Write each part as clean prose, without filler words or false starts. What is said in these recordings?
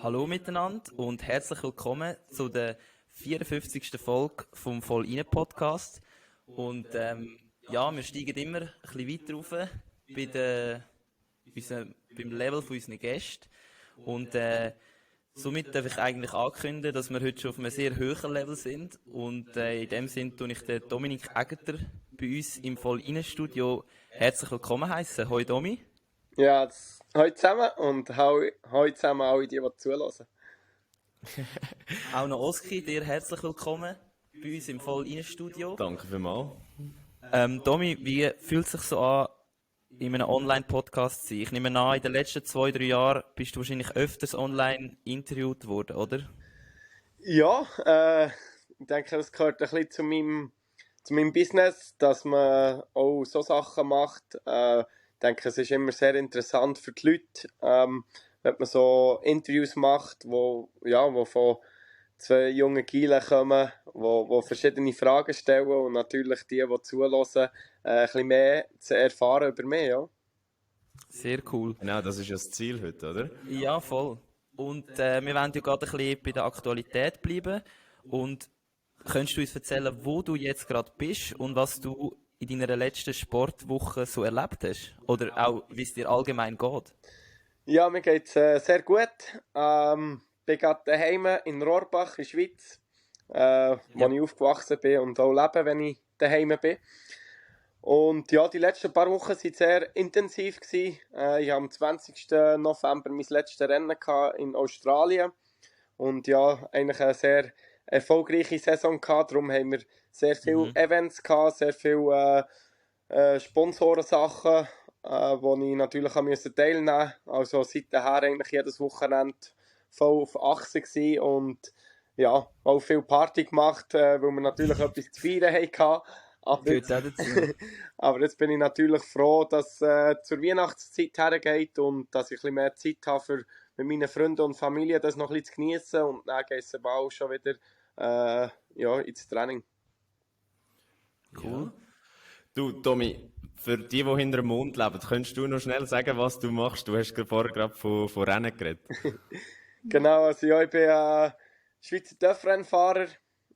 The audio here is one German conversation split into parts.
Hallo miteinander und herzlich willkommen zu der 54. Folge vom Voll Inne Podcast. Und ja, wir steigen immer ein bisschen weiter rauf beim Level von unseren Gästen. Und somit darf ich eigentlich ankündigen, dass wir heute schon auf einem sehr hohen Level sind. Und in dem Sinn tue ich den Dominik Egerter bei uns im Voll Inne Studio herzlich willkommen heißen. Hoi Domi. Ja, hallo zusammen und hallo zusammen alle, die zuhören. Auch noch Oski, dir herzlich willkommen bei uns im Voll Inne Studio. Danke vielmals. Domi, wie fühlt es sich so an, in einem Online-Podcast zu sein? Ich nehme an, in den letzten 2-3 Jahren bist du wahrscheinlich öfters online interviewt worden, oder? Ja, ich denke, das gehört ein bisschen zu meinem Business, dass man auch so Sachen macht. Ich denke, es ist immer sehr interessant für die Leute, wenn man so Interviews macht, wo von zwei jungen Gielen kommen, wo verschiedene Fragen stellen und natürlich die zuhören, ein bisschen mehr zu erfahren über mich, ja. Sehr cool. Genau, das ist ja das Ziel heute, oder? Ja, voll. Und wir wollen ja gerade ein bisschen bei der Aktualität bleiben. Und könntest du uns erzählen, wo du jetzt gerade bist und was du in deiner letzten Sportwoche so erlebt hast? Oder auch, wie es dir allgemein geht? Ja, mir geht es sehr gut. Bin gerade daheim in Rohrbach in der Schweiz, wo ich aufgewachsen bin und auch lebe, wenn ich daheim bin. Und ja, die letzten paar Wochen waren sehr intensiv gewesen. Ich hatte am 20. November mein letztes Rennen in Australien. Und ja, eigentlich eine sehr erfolgreiche Saison gehabt. Darum haben wir sehr viele Events gehabt, sehr viele Sponsorensachen, wo ich natürlich teilnehmen musste. Also seither eigentlich jedes Wochenende voll auf Achse gewesen und ja, auch viel Party gemacht, weil wir natürlich etwas zu feiern hatten. Aber jetzt bin ich natürlich froh, dass es zur Weihnachtszeit hergeht und dass ich ein bisschen mehr Zeit habe, mit meinen Freunden und Familie das noch ein bisschen zu genießen. Und dann geht es auch schon wieder ins Training. Cool. Ja. Du, Tommy, für die hinter dem Mond leben, könntest du noch schnell sagen, was du machst? Du hast vorher gerade von Rennen geredet. Genau, also ja, ich bin Schweizer TÜV-Rennfahrer.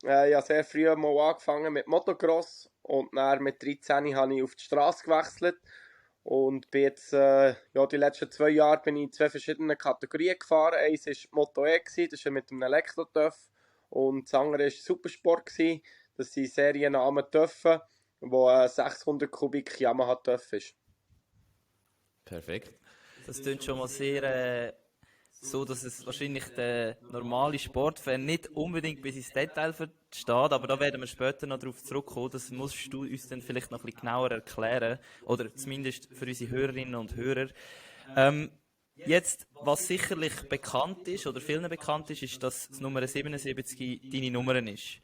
Ich habe sehr früh mal angefangen mit Motocross und dann mit 13 habe ich auf die Straße gewechselt und bin jetzt, die letzten 2 Jahre bin ich in 2 verschiedenen Kategorien gefahren. Eins war Moto E, das ist mit einem Elektro-TÜV, und das andere war Supersport, das sind Seriennamen TÜV, wo 600 Kubik Yamaha TÜV ist. Perfekt. Das klingt schon mal sehr so, dass es wahrscheinlich der normale Sportfan nicht unbedingt bis ins Detail versteht, aber da werden wir später noch darauf zurückkommen. Das musst du uns dann vielleicht noch ein bisschen genauer erklären, oder zumindest für unsere Hörerinnen und Hörer. Jetzt, was sicherlich bekannt ist, oder vielen bekannt ist, ist, dass das Nummer 77 deine Nummer ist.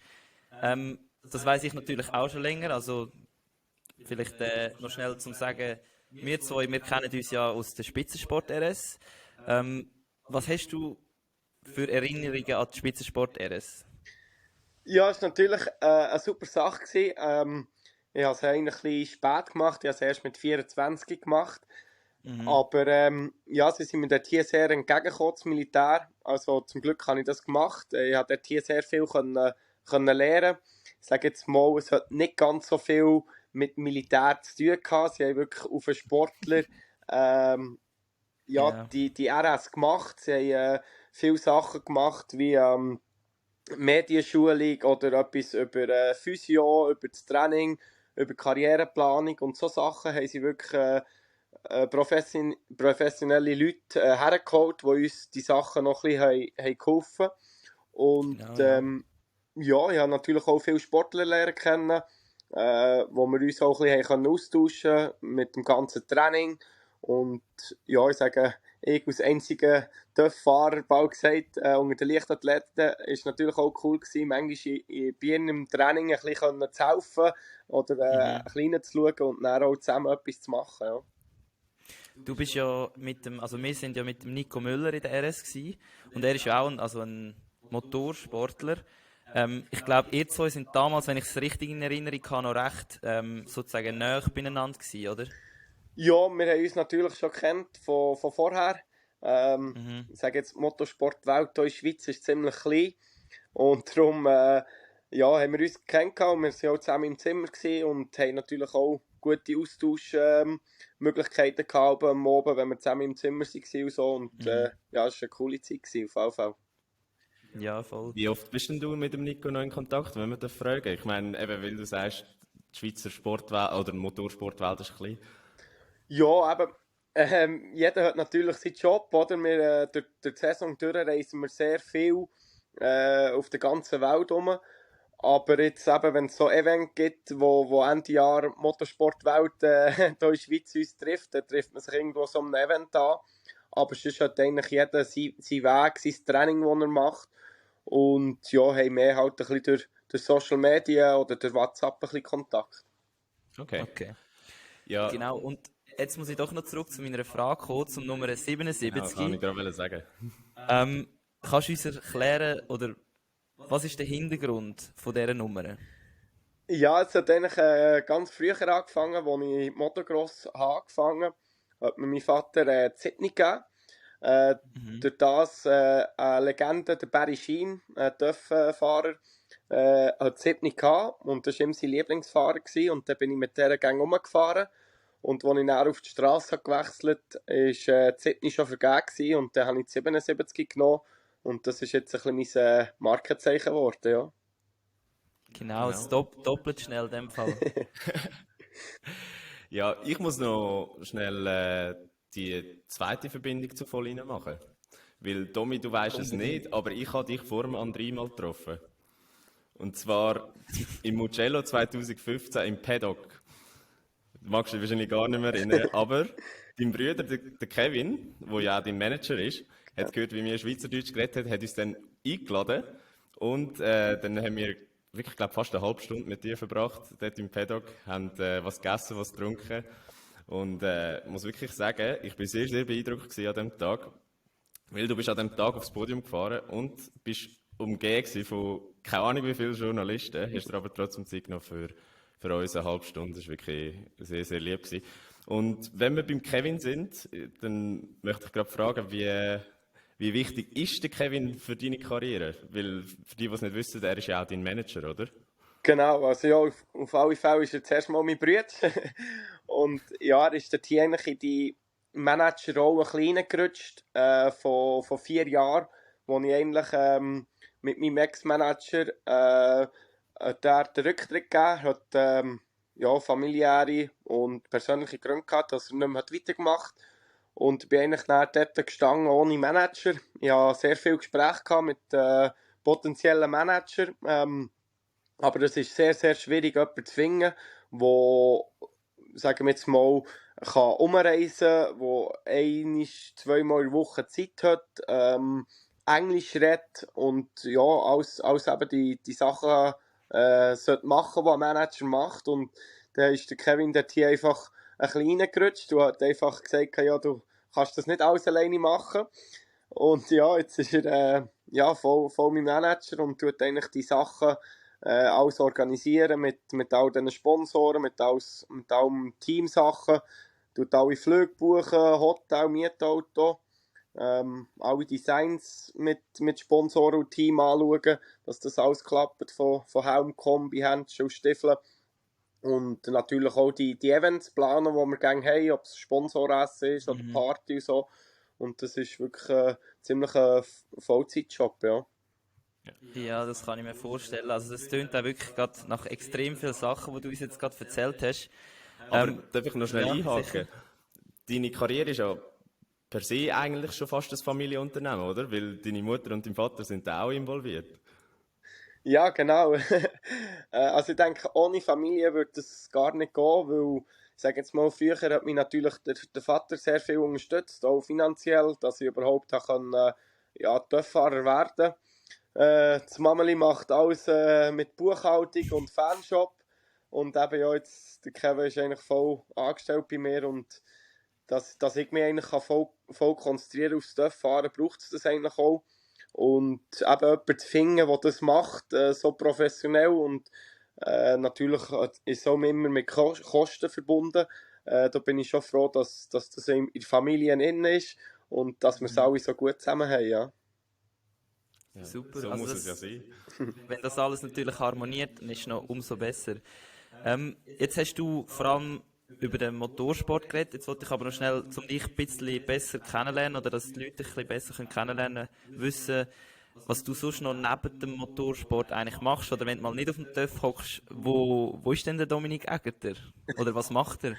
Das weiss ich natürlich auch schon länger, also vielleicht noch schnell zum Sagen, wir zwei, wir kennen uns ja aus der Spitzensport-RS. Was hast du für Erinnerungen an die Spitzensport-RS? Ja, es war natürlich eine super Sache gewesen. Ich habe es eigentlich ein bisschen spät gemacht. Ich habe es erst mit 24 gemacht. Aber sie sind mir dort hier sehr entgegengekommen, das Militär. Also zum Glück habe ich das gemacht. Ich habe dort hier sehr viel können lernen. Ich sage jetzt mal, es hat nicht ganz so viel mit Militär zu tun gehabt. Sie haben wirklich auf einen Sportler die RS gemacht. Sie haben viele Sachen gemacht, wie Medienschulung oder etwas über Physio, über das Training, über Karriereplanung und so Sachen haben sie wirklich professionelle Leute hergeholt, die uns die Sachen noch ein bisschen geholfen haben. Und ich habe natürlich auch viele Sportler lernen kennen, wo wir uns auch ein bisschen austauschen können mit dem ganzen Training. Und ja, ich sage, ich als einziger TÜV-Fahrer, bald gesagt, unter den Leichtathleten, war natürlich auch cool gewesen, manchmal bei ihnen im Training ein bisschen zu helfen oder ein bisschen reinzuschauen und dann auch zusammen etwas zu machen. Ja. Du bist ja wir sind ja mit dem Nico Müller in der RS gewesen, und er ist ja auch ein Motorsportler. Ich glaube, ihr zwei sind damals, wenn ich es richtig in Erinnerung habe, noch recht sozusagen nahe beieinander gewesen, oder? Ja, wir haben uns natürlich schon gekannt von vorher. Ich sage jetzt, die Motorsportwelt hier in der Schweiz ist ziemlich klein und darum haben wir uns kennengelernt. Wir waren auch zusammen im Zimmer und haben natürlich auch gute Austauschmöglichkeiten gehabt am Abend, wenn wir zusammen im Zimmer waren und so. Und es war eine coole Zeit auf jeden Fall. Ja, voll. Wie oft bist denn du mit dem Nico noch in Kontakt, wenn wir das fragen? Ich meine, eben, weil du sagst, die Schweizer Sportwelt oder die Motorsportwelt ist klein. Ja, eben, jeder hat natürlich seinen Job, oder? Wir, durch die Saison reisen wir sehr viel auf der ganzen Welt rum. Aber jetzt eben, wenn es so Events gibt, wo Ende Jahr die Motorsportwelt hier in der Schweiz uns trifft, dann trifft man sich irgendwo so einem Event an. Aber sonst hat eigentlich jeder seinen Weg, sein Training, das er macht. Und ja, haben wir halt ein bisschen durch Social Media oder durch WhatsApp ein bisschen Kontakt. Okay. Ja, Genau, und jetzt muss ich doch noch zurück zu meiner Frage kommen, zum Nummer 77. genau, kann ich gerade sagen. Kannst du uns erklären, oder was ist der Hintergrund von dieser Nummer? Ja, es hat eigentlich ganz früher angefangen, als ich Motocross angefangen habe. Hat mir mein Vater Sydney gegeben. Durch das eine Legende, der Barry Sheene, ein TÜV-Fahrer, hat Sydney gehabt und das war ihm sein Lieblingsfahrer gewesen. Und dann bin ich mit dieser Gang rumgefahren. Und als ich dann auf die Straße gewechselt habe, war Sydney schon vergeben gewesen. Und dann habe ich die 77 genommen. Und das ist jetzt ein bisschen mein Markenzeichen geworden, ja. Genau, es doppelt schnell in dem Fall. Ja, ich muss noch schnell die zweite Verbindung zu Volline machen. Weil, Tommy, du weißt es nicht, aber ich habe dich vor dem André mal getroffen. Und zwar im Mugello 2015 im Paddock. Du magst dich wahrscheinlich gar nicht mehr erinnern, aber dein Bruder, der Kevin, der ja auch dein Manager ist, hat gehört, wie wir Schweizerdeutsch geredet haben, hat uns dann eingeladen. Und dann haben wir wirklich, glaube fast eine halbe Stunde mit dir verbracht, dort im Paddock, haben was gegessen, was getrunken. Und muss wirklich sagen, ich bin sehr, sehr beeindruckt gewesen an diesem Tag, weil du bist an diesem Tag aufs Podium gefahren und bist umgeben von keine Ahnung wie vielen Journalisten, hast dir aber trotzdem Zeit genommen für uns eine halbe Stunde. Das war wirklich sehr, sehr lieb gewesen. Und wenn wir beim Kevin sind, dann möchte ich gerade fragen, wie wichtig ist der Kevin für deine Karriere? Weil, für die es nicht wissen, er ist ja auch dein Manager, oder? Genau, also ja, auf alle Fälle ist er zuerst mal mein Bruder. Und ja, er ist dort hier eigentlich in die Managerrolle ein bisschen reingerutscht, von 4 Jahren, wo ich eigentlich mit meinem Ex-Manager der den Rücktritt gegeben hat, familiäre und persönliche Gründe gehabt, dass er nicht mehr weitergemacht hat. Und bin eigentlich dann dort gestanden ohne Manager. Ich hatte sehr viele Gespräche gehabt mit potenziellen Managern. Aber es ist sehr, sehr schwierig, jemanden zu finden, der, sagen wir jetzt mal, kann umreisen kann, der 1-2 Mal in der Woche Zeit hat, Englisch redet und ja, alles eben die Sachen sollte machen, die ein Manager macht. Und dann ist der Kevin dort hier einfach ein bisschen reingerutscht. Du hast einfach gesagt, ja, du kannst das nicht alles alleine machen. Und ja, jetzt ist er voll mein Manager und tut eigentlich die Sachen alles organisieren mit all diesen Sponsoren, mit allen Teamsachen, tut alle Flüge buchen, Hotel, Mietauto, alle Designs mit Sponsoren und Team anschauen, dass das alles klappt, von Helm, Kombi, Handschuhe, Stiefeln. Und natürlich auch die Events planen, die wir gerne haben, ob es Sponsoressen ist oder Party und so. Und das ist wirklich ziemlich ein Vollzeitjob, ja. Ja, das kann ich mir vorstellen. Also das tönt auch wirklich gerade nach extrem vielen Sachen, die du uns jetzt gerade erzählt hast. Aber darf ich noch schnell ja, einhaken? sicher. Deine Karriere ist ja per se eigentlich schon fast ein Familienunternehmen, oder? Weil deine Mutter und dein Vater sind da auch involviert. Ja, genau. Also ich denke, ohne Familie würde das gar nicht gehen, weil, ich sage jetzt mal, früher hat mich natürlich der Vater sehr viel unterstützt, auch finanziell, dass ich überhaupt TÜV-Fahrer werden. Das Mameli macht alles mit Buchhaltung und Fanshop und eben ja, jetzt, der Kevin ist eigentlich voll angestellt bei mir und dass ich mich eigentlich voll konzentrieren aufs TÜV-Fahren, braucht es das eigentlich auch. Und eben jemanden zu finden, der das macht, so professionell und natürlich ist es auch immer mit Kosten verbunden. Da bin ich schon froh, dass das in der Familie drin ist und dass wir es alle so gut zusammen haben, ja. Ja, Super, so also muss es ja sein. wenn das alles natürlich harmoniert, dann ist es noch umso besser. Jetzt hast du vor allem über den Motorsport geredet. Jetzt wollte ich aber noch schnell, um dich ein bisschen besser kennenlernen oder dass die Leute dich ein bisschen besser kennenlernen können, wissen, was du sonst noch neben dem Motorsport eigentlich machst. Oder wenn du mal nicht auf dem TÜV hockst, wo ist denn der Dominik Egerter? Oder was macht er?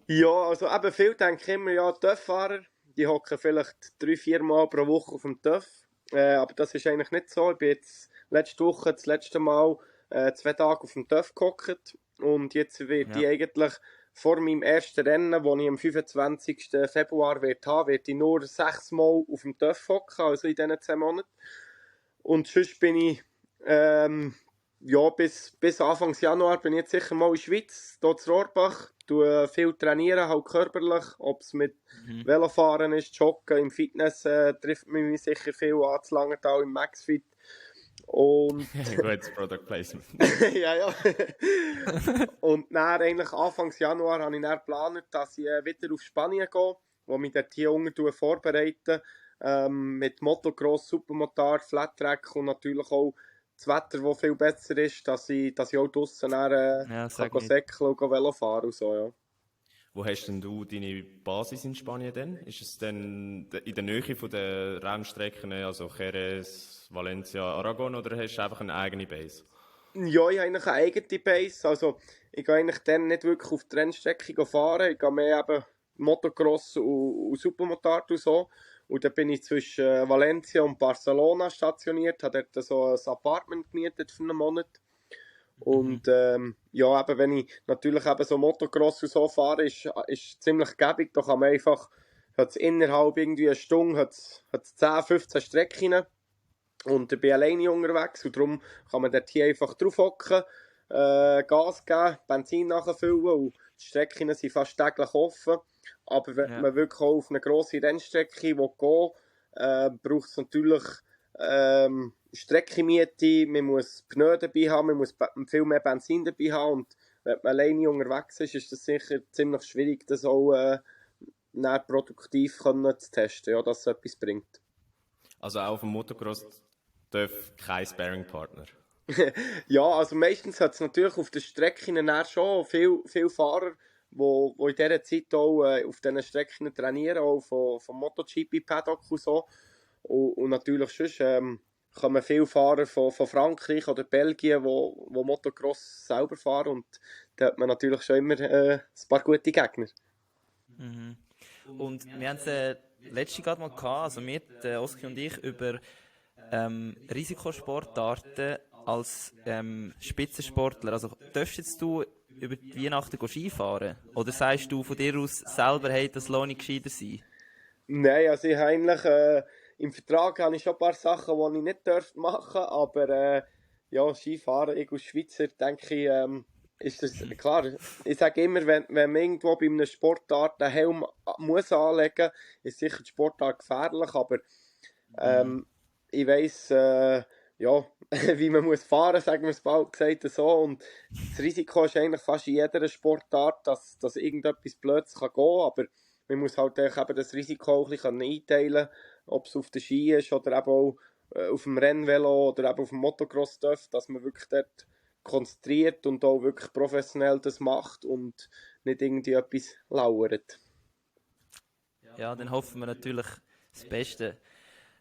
Ja, also eben viel denke ich immer, ja, TÜV-Fahrer, die hocken vielleicht 3-4 Mal pro Woche auf dem TÜV. Aber das ist eigentlich nicht so. Ich bin jetzt letzte Woche das letzte Mal 2 Tage auf dem TÜV gehockt. Und jetzt wird Ja. ich eigentlich vor meinem ersten Rennen, das ich am 25. Februar werde ich nur 6 Mal auf dem TÜV hocken, also in diesen 10 Monaten. Und sonst bin ich, ja, bis Anfang Januar bin ich jetzt sicher mal in der Schweiz, hier zu Rohrbach. Viel trainieren, halt körperlich, ob es mit Velofahren ist, Joggen, im Fitness trifft man mich sicher viel an, zu Langenthal im Maxfit. Und Gutes Product Placement. ja, ja. Und dann eigentlich Anfang Januar habe ich dann geplant, dass ich wieder auf Spanien gehe, wo mich dort hier unten vorbereite. Mit Motocross, Supermotard, Flat-Track und natürlich auch das Wetter, das viel besser ist, dass ich auch draussen Ja, sag kann nicht. säckeln und Velo fahren und so, ja. Wo hast denn du deine Basis in Spanien denn? Ist es denn in der Nähe von den Rennstrecken, also Jerez, Valencia, Aragon, oder hast du einfach eine eigene Base? Ja, ich habe eigentlich eine eigene Base. Also, ich gehe eigentlich dann nicht wirklich auf die Rennstrecke fahren. Ich gehe mehr eben Motocross und Supermotard und so. Und dann bin ich zwischen Valencia und Barcelona stationiert, habe dort so ein Apartment gemietet für einen Monat. Und ja, eben, wenn ich natürlich eben so Motocross und so fahre, ist ziemlich gäbig. Da kann man einfach, hat's innerhalb irgendwie eine Stunde, hat's 10, 15 Strecken. Und ich bin alleine unterwegs und darum kann man dort hier einfach drauf hocken, Gas geben, Benzin nachfüllen und die Strecken sind fast täglich offen. Aber wenn Ja. man wirklich auch auf eine grosse Rennstrecke gehen braucht es natürlich Streckenmiete, man muss Pneu dabei haben, man muss viel mehr Benzin dabei haben und wenn man alleine unterwegs ist das sicher ziemlich schwierig, das auch dann produktiv können zu testen, ja, dass es etwas bringt. Also auch auf dem Motocross darf kein Sparring-Partner. Ja, also meistens hat es natürlich auf den Strecken dann schon viel Fahrer, die in dieser Zeit auch auf diesen Strecken trainieren, auch vom MotoGP-Paddock und so. Und natürlich sonst kommen viele Fahrer von Frankreich oder Belgien, die Motocross selber fahren und da hat man natürlich schon immer ein paar gute Gegner. Und wir haben es letzte gerade mal gehabt, also wir, der Oski und ich, über Risikosportarten als Spitzensportler. Also darfst jetzt du über die Weihnachten Skifahren? Oder sagst du von dir aus selber, hey, das lohnt nicht gescheiter sein? Nein, also ich habe eigentlich, im Vertrag habe ich schon ein paar Sachen, die ich nicht machen darf, aber ja, Skifahren, ich als Schweizer, denke ich, ist das klar. Ich sage immer, wenn man irgendwo bei einer Sportart einen Helm muss anlegen, ist sicher die Sportart gefährlich, aber ich weiss, ja, wie man muss fahren, sagen wir es bald gesagt so. Und das Risiko ist eigentlich fast in jeder Sportart, dass irgendetwas Blödes gehen kann, aber man muss halt eben das Risiko auch ein bisschen einteilen, ob es auf der Ski ist oder eben auch auf dem Rennvelo oder eben auf dem Motocross darf, dass man wirklich dort konzentriert und auch wirklich professionell das macht und nicht irgendwie etwas lauert. Ja, dann hoffen wir natürlich das Beste.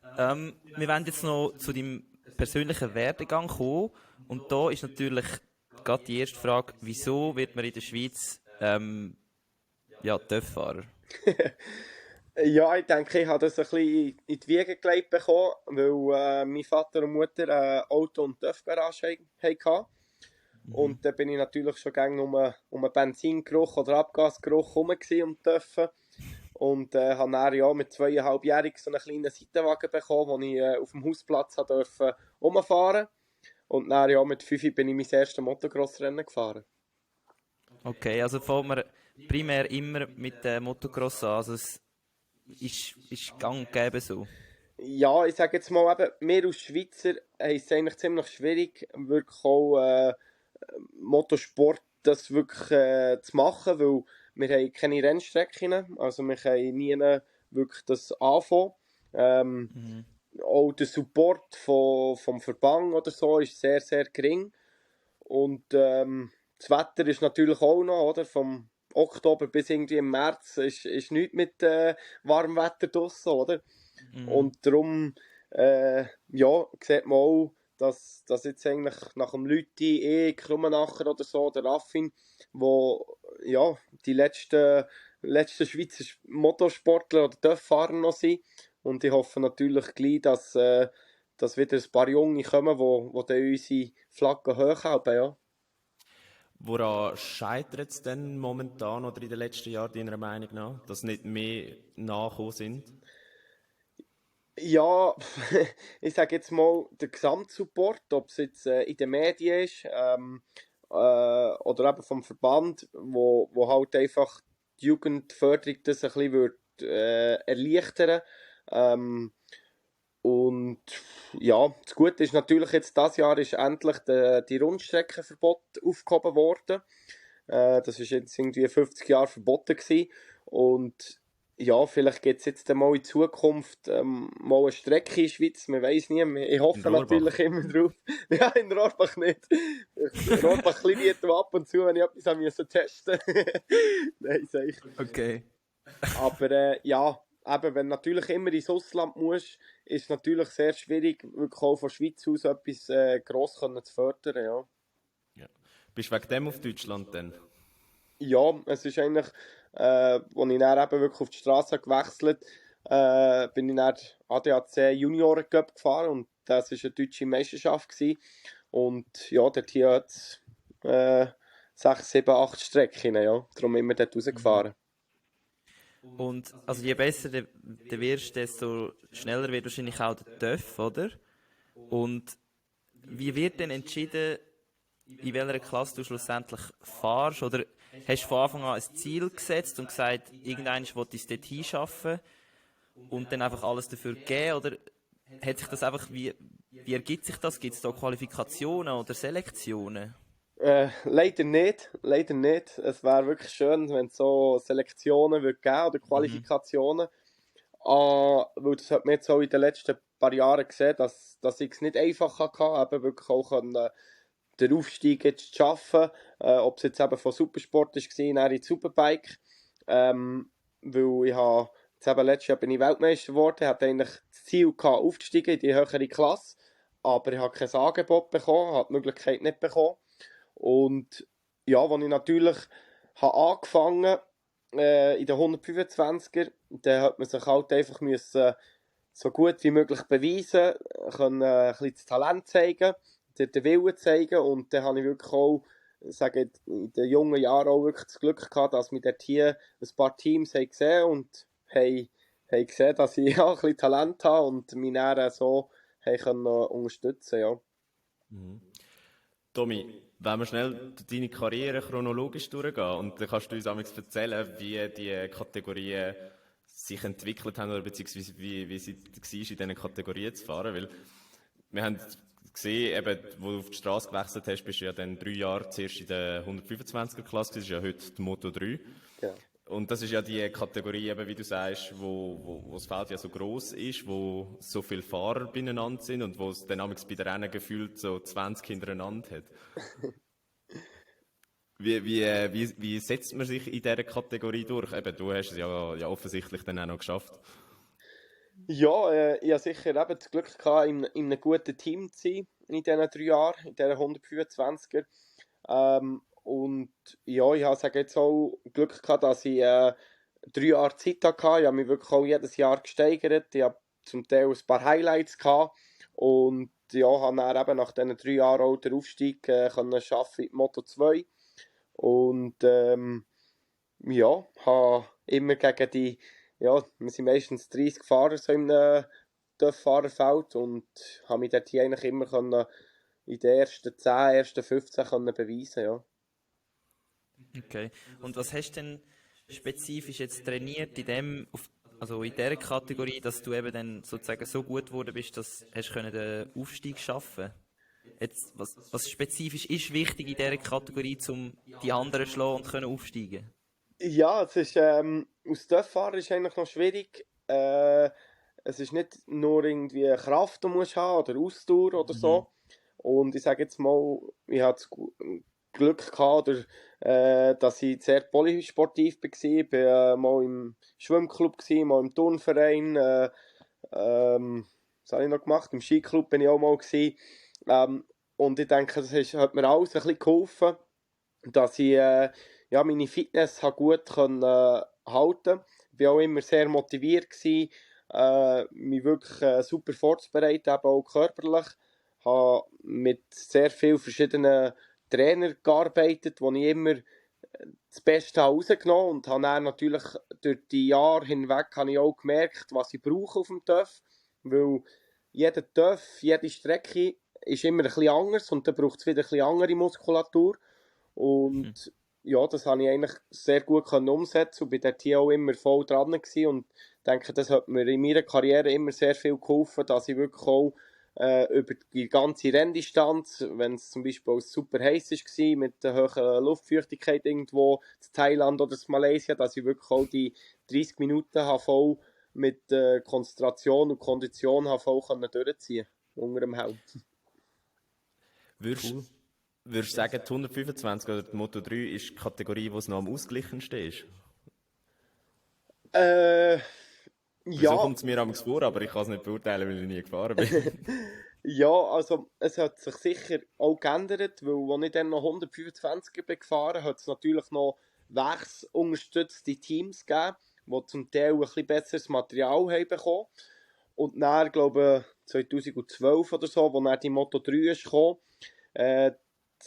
Wir werden jetzt noch zu deinem persönlichen Werdegang kommen. Und da ist natürlich gerade die erste Frage, wieso wird man in der Schweiz TÜV-Fahrer? Ja, ich denke, ich habe das ein bisschen in die Wiege gelegt bekommen, weil mein Vater und Mutter eine Auto- und TÜV-Garage hatten. Und da bin ich natürlich schon gerne um einen Benzingeruch oder Abgasgeruch herum um TÜV. Und habe dann ja mit 2,5-jährig so einen kleinen Seitenwagen bekommen, wo ich auf dem Hausplatz durfte rumfahren. Und dann ja mit 5 bin ich mein erstes Motocross-Rennen gefahren. Okay, also fangen wir primär immer mit dem Motocross an. Also es ist gang und gäbe so. Ja, ich sage jetzt mal, eben, wir als Schweizer haben es eigentlich ziemlich schwierig, wirklich auch Motorsport das wirklich zu machen, weil wir haben keine Rennstrecken, also wir können nie wirklich das anfangen. Auch der Support vom Verband oder so ist sehr, sehr gering. Und das Wetter ist natürlich auch noch, oder? Vom Oktober bis irgendwie im März ist nichts mit warmem Wetter draussen, oder? Und darum sieht man auch, dass jetzt eigentlich nach dem Lüthi, Krummenacher oder so, der Raffin, wo die letzten Schweizer Motorsportler oder Töfffahrer noch sind. Und ich hoffe natürlich gleich, dass wieder ein paar Junge kommen, die dann unsere Flagge hochhalten, ja. Woran scheitert es denn momentan oder in den letzten Jahren deiner Meinung nach, dass nicht mehr nachgekommen sind? Ja, ich sage jetzt mal, der Gesamtsupport, ob es jetzt in den Medien ist oder eben vom Verband, wo halt einfach die Jugendförderung das ein bisschen erleichtern und ja, das Gute ist natürlich jetzt, dieses Jahr ist endlich die Rundstreckenverbot aufgehoben worden. Das ist jetzt irgendwie 50 Jahre verboten gewesen. Und ja, vielleicht gibt es jetzt mal in Zukunft mal eine Strecke in der Schweiz, man weiß nie, ich hoffe natürlich immer drauf. Ja, in Rohrbach nicht. In Rohrbach limitiert ab und zu, wenn ich etwas haben müssen testen. Nein, sag ich. Okay. Aber ja, eben, wenn du natürlich immer ins Ausland musst, ist es natürlich sehr schwierig, wirklich auch von der Schweiz aus etwas gross zu fördern, ja. Bist du wegen dem auf Deutschland denn? Ja, es ist eigentlich, als ich dann eben wirklich auf die Straße gewechselt bin ich dann ADAC Junioren Cup gefahren und das war eine deutsche Meisterschaft gewesen. Und ja, dort hier hat es 6, 7, 8 Strecken, ja. Darum immer dort rausgefahren. Und also je besser du wirst, desto schneller wird wahrscheinlich auch der TÜV, oder? Und wie wird denn entschieden, in welcher Klasse du schlussendlich fahrst? Oder hast du von Anfang an ein Ziel gesetzt und gesagt, irgendwann will ich es dort hinschaffen und dann einfach alles dafür geben? Oder hat sich das einfach, wie ergibt sich das? Gibt es da Qualifikationen oder Selektionen? Leider nicht. Es wäre wirklich schön, wenn es so Selektionen würde geben oder Qualifikationen. Weil das hat man jetzt auch in den letzten paar Jahren gesehen, dass ich es nicht einfach hatte, eben wirklich auch den Aufstieg jetzt zu schaffen. Ob es jetzt eben von Supersport war, dann in Superbike. Weil ich habe, jetzt eben letztes Jahr bin ich Weltmeister geworden, hatte eigentlich das Ziel gehabt, aufzusteigen in die höhere Klasse. Aber ich habe kein Angebot bekommen, habe die Möglichkeit nicht bekommen. Und ja, als ich natürlich angefangen in den 125er, dann hat man sich halt einfach müssen, so gut wie möglich beweisen, können ein bisschen das Talent zeigen, den Willen zeigen und dann habe ich wirklich auch, sage in den jungen Jahren auch wirklich das Glück gehabt, dass wir dort hier ein paar Teams haben gesehen und haben gesehen, dass ich ja ein bisschen Talent habe und mich dann so haben unterstützen, ja. Tommy, wenn wir schnell deine Karriere chronologisch durchgehen und dann kannst du uns erzählen, wie die Kategorien sich entwickelt haben oder beziehungsweise wie sie war, in diesen Kategorien zu fahren, weil wir haben gesehen, eben, wo du auf die Straße gewechselt hast, bist du ja dann 3 Jahre zuerst in der 125er-Klasse, das ist ja heute die Moto 3. Ja. Und das ist ja die Kategorie, eben, wie du sagst, wo das Feld ja so gross ist, wo so viele Fahrer beieinander sind und wo es dann bei den Rennen gefühlt so 20 hintereinander hat. Wie setzt man sich in dieser Kategorie durch? Eben, du hast es ja offensichtlich dann auch noch geschafft. Ja, ich hatte sicher eben das Glück gehabt, in einem guten Team zu sein in diesen 3 Jahren, in diesen 125er. Und ja, ich habe jetzt auch Glück gehabt, dass ich 3 Jahre Zeit hatte. Ich habe mich wirklich auch jedes Jahr gesteigert. Ich habe zum Teil ein paar Highlights gehabt. Und ja, habe dann eben nach diesen 3 Jahren auch den Aufstieg können schaffen in die Moto 2. Und ja, habe immer gegen die, ja, wir sind meistens 30 Fahrer so in einem Fahrerfeld und habe mich dort hier eigentlich immer können in den ersten 10, ersten 15 können beweisen, ja. Okay. Und was hast du denn spezifisch jetzt trainiert in dieser Kategorie, dass du eben dann sozusagen so gut geworden bist, dass du den Aufstieg schaffen? Jetzt, was spezifisch ist wichtig in dieser Kategorie, um die anderen zu schlagen und aufsteigen? Ja, es ist, als Töfffahrer ist eigentlich noch schwierig, es ist nicht nur irgendwie Kraft, die du musst haben oder Ausdauer oder so. Und ich sage jetzt mal, ich hatte das Glück gehabt, oder, dass ich sehr polysportiv war. Ich war mal im Schwimmclub, mal im Turnverein. Was habe ich noch gemacht? Im Skiclub bin ich auch mal gewesen. Und ich denke, hat mir alles ein bisschen geholfen, dass ich ja, meine Fitness gut können, halten. Ich war auch immer sehr motiviert gewesen, mich wirklich super vorzubereiten, eben auch körperlich. Ich habe mit sehr vielen verschiedenen Trainern gearbeitet, wo ich immer das Beste rausgenommen habe, und habe dann natürlich durch die Jahre hinweg habe ich auch gemerkt, was ich brauche auf dem TÜV, weil jeder TÜV, jede Strecke ist immer ein bisschen anders und dann braucht es wieder ein bisschen andere Muskulatur, und ja, das habe ich eigentlich sehr gut umsetzen und bin dort hier auch immer voll dran gewesen, und denke, das hat mir in meiner Karriere immer sehr viel geholfen, dass ich wirklich auch über die ganze Renndistanz, wenn es zum Beispiel auch super heiß war, mit der hohen Luftfeuchtigkeit irgendwo in Thailand oder in Malaysia, dass ich wirklich auch die 30 Minuten voll mit Konzentration und Kondition voll durchziehen unter dem Helm. Würdest du sagen, die 125 oder die Moto 3 ist die Kategorie, wo es noch am ausgeglichensten ist? Ja. So kommt es mir amigs vor, aber ich kann es nicht beurteilen, weil ich nie gefahren bin. Ja, also es hat sich sicher auch geändert, weil als ich dann noch 125 bin gefahren, hat es natürlich noch werksunterstützte Teams gegeben, die zum Teil ein bisschen besseres Material haben bekommen. Und dann, glaube ich, 2012 oder so, als dann die Moto 3 ist gekommen,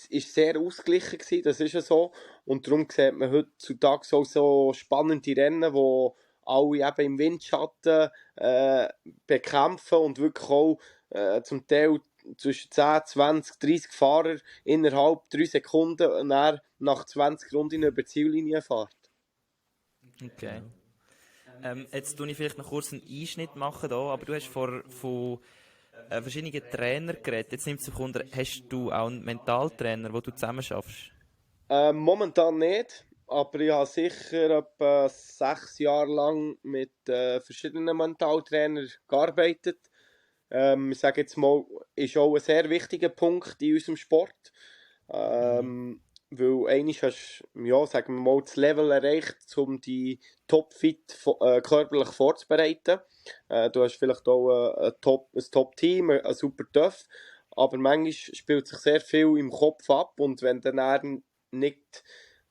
ist sehr ausgeglichen gewesen, das ist ja so. Und darum sieht man heutzutage auch so spannende Rennen, wo alle eben im Windschatten bekämpfen und wirklich auch zum Teil zwischen 10, 20, 30 Fahrer innerhalb 3 Sekunden und dann nach 20 Runden über die Ziellinie fährt. Okay. Jetzt tue ich vielleicht noch kurz einen Einschnitt machen hier, aber du hast von verschiedenen Trainern geredet. Jetzt nimmt es sich unter, hast du auch einen Mentaltrainer, wo du zusammen schaffst? Momentan nicht, aber ich habe sicher etwa 6 Jahre lang mit verschiedenen Mentaltrainern gearbeitet. Ich sage jetzt mal, ist auch ein sehr wichtiger Punkt in unserem Sport. Weil einmal hast du, ja, sagen wir mal, das Level erreicht, um die topfit körperlich vorzubereiten. Du hast vielleicht auch ein Top-Team, ein super TÜV, aber manchmal spielt sich sehr viel im Kopf ab, und wenn du dann nicht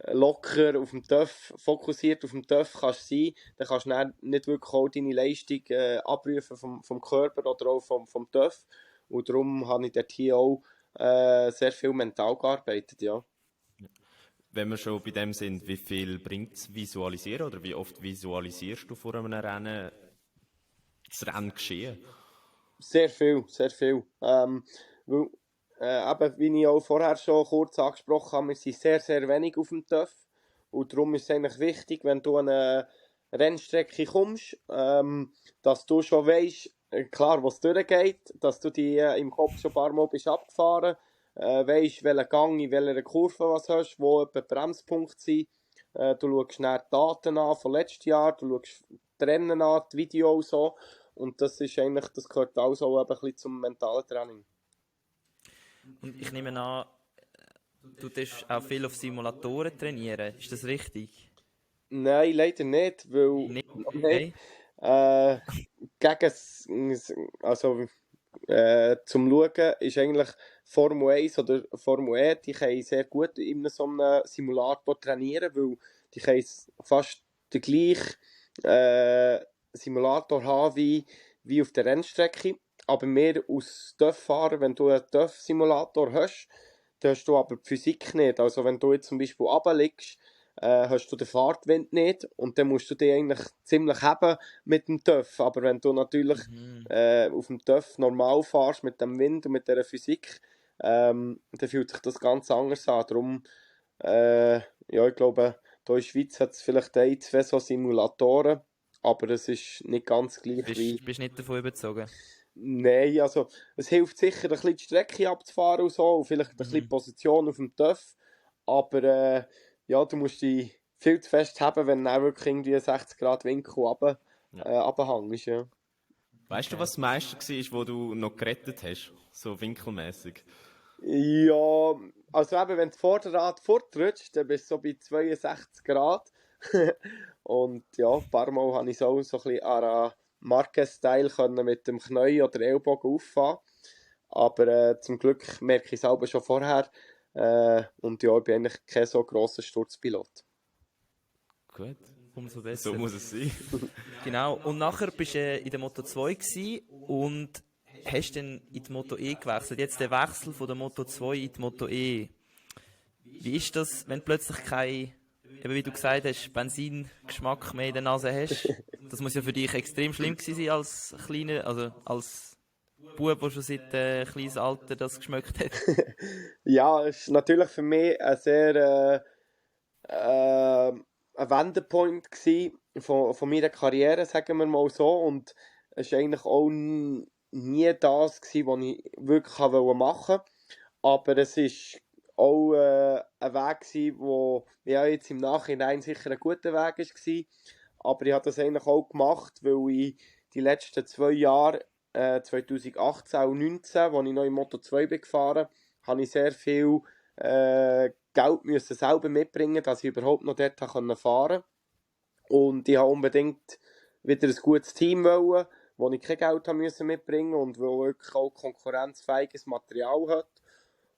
locker auf dem TÜV, fokussiert auf dem TÜV kannst sein, dann kannst du dann nicht wirklich auch deine Leistung abrufen vom Körper oder auch vom TÜV. Und darum habe ich dort hier auch sehr viel mental gearbeitet, ja. Wenn wir schon bei dem sind, wie viel bringt es Visualisieren oder wie oft visualisierst du vor einem Rennen das Rennen geschehen? Sehr viel, sehr viel. Weil, eben, wie ich auch vorher schon kurz angesprochen habe, wir sind sehr, sehr wenig auf dem TÜV. Und darum ist es eigentlich wichtig, wenn du an eine Rennstrecke kommst, dass du schon weißt, klar, was durchgeht, dass du die im Kopf schon ein paar Mal bist abgefahren, weißt, welchen Gang in welcher Kurve was hast, wo etwa Bremspunkte sind. Du schaust dann die Daten an von letztes Jahr, du schaust die Rennen an, die Videos so. Und das ist eigentlich, das gehört auch ein bisschen zum mentalen Training. Und ich nehme an, du tust auch viel auf Simulatoren trainieren, ist das richtig? Nein, leider nicht, weil Nicht? nicht. Okay. Also zum Schauen ist eigentlich Formel 1 oder Formel E, die können sehr gut in so einem Simulator trainieren, weil die können fast den gleichen Simulator haben wie auf der Rennstrecke. Aber mehr aus TÜV-Fahren, wenn du einen TÜV-Simulator hast, dann hast du aber die Physik nicht. Also wenn du jetzt zum Beispiel runterliegst, hast du den Fahrtwind nicht, und dann musst du dich eigentlich ziemlich haben mit dem TÜV. Aber wenn du natürlich auf dem TÜV normal fährst mit dem Wind und mit der Physik, dann fühlt sich das ganz anders an. Darum, ja, ich glaube, hier in der Schweiz hat es vielleicht 1, 2 so Simulatoren, aber es ist nicht ganz gleich wie... Bist nicht davon überzogen? Nein, also es hilft sicher, ein bisschen die Strecke abzufahren und so, und vielleicht ein bisschen Position auf dem TÜV, aber ja, du musst dich viel zu fest haben, wenn du wirklich irgendwie 60 Grad Winkel runter runterhängst, ja. Weißt du, was das meiste war, wo du noch gerettet hast? So winkelmäßig. Ja, also eben, wenn das Vorderrad fortrutscht, dann bist du so bei 62 Grad. Und ja, ein paar Mal konnte ich so ein bisschen à la Marquez-Style mit dem Knie oder Ellbogen auffahren. Aber zum Glück merke ich es selber schon vorher. Und ja, ich bin eigentlich kein so grosser Sturzpilot. Gut. Umso besser. So muss es sein. Genau, und nachher bist du in der Moto 2 gewesen und hast dann in die Moto E gewechselt. Jetzt der Wechsel von der Moto 2 in die Moto E. Wie ist das, wenn du plötzlich kein, eben wie du gesagt hast, Benzingeschmack mehr in der Nase hast? Das muss ja für dich extrem schlimm gewesen sein als kleiner, also als Bub, der schon seit kleines Alter das geschmeckt hat. Ja, es ist natürlich für mich ein sehr ein Wendepunkt gsi von meiner Karriere, sagen wir mal so. Und es war eigentlich auch nie das gsi, was ich wirklich machen wollte. Aber es ist auch ein Weg gsi, wo ja jetzt im Nachhinein sicher ein guter Weg war. Aber ich habe das eigentlich auch gemacht, weil ich die letzten 2 Jahre, 2018 und 2019, als ich noch in Moto 2 bin gefahren, habe ich sehr viel Geld müssen selber mitbringen, dass ich überhaupt noch dort fahren konnte. Und ich wollte unbedingt wieder ein gutes Team wollen, wo ich kein Geld müssen mitbringen und wo wirklich auch konkurrenzfähiges Material hat.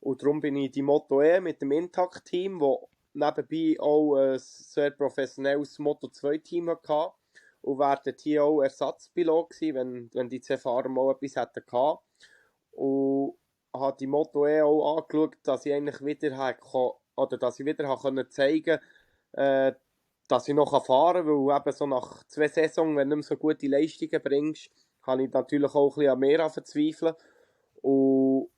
Und darum bin ich in die Moto E mit dem Intact-Team, wo nebenbei auch ein sehr professionelles Moto 2-Team hatte. Und wäre dort hier auch Ersatzpilot gewesen, wenn die 2 Fahrer mal etwas hätten gehabt. Und habe die Moto E auch angeschaut, dass ich eigentlich wieder können zeigen, dass ich noch fahren kann, weil eben so nach 2 Saisons, wenn du nicht mehr so gute Leistungen bringst, kann ich natürlich auch ein bisschen an mir verzweifeln. Und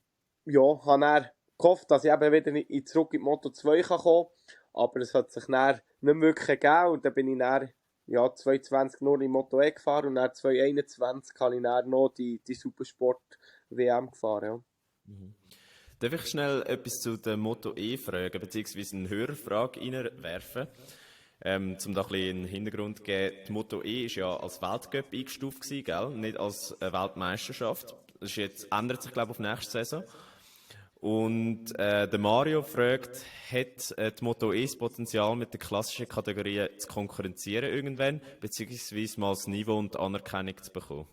ja, habe dann gehofft, dass ich eben wieder zurück in die Moto 2 kommen kann, aber es hat sich dann nicht mehr wirklich gegeben und dann bin ich dann 2020 nur in Moto E gefahren und dann 2021 habe ich dann noch die Supersport WM gefahren, ja. Darf ich schnell etwas zu der Moto E fragen, beziehungsweise eine Hörerfrage reinwerfen? Um da ein bisschen einen Hintergrund zu geben. Die Moto E war ja als Weltcup eingestuft gewesen, gell? Nicht als Weltmeisterschaft. Das ist jetzt, ändert sich, glaube ich, auf nächste Saison. Und der Mario fragt, hat die Moto E das Potenzial, mit den klassischen Kategorien zu konkurrenzieren irgendwann, beziehungsweise mal das Niveau und die Anerkennung zu bekommen?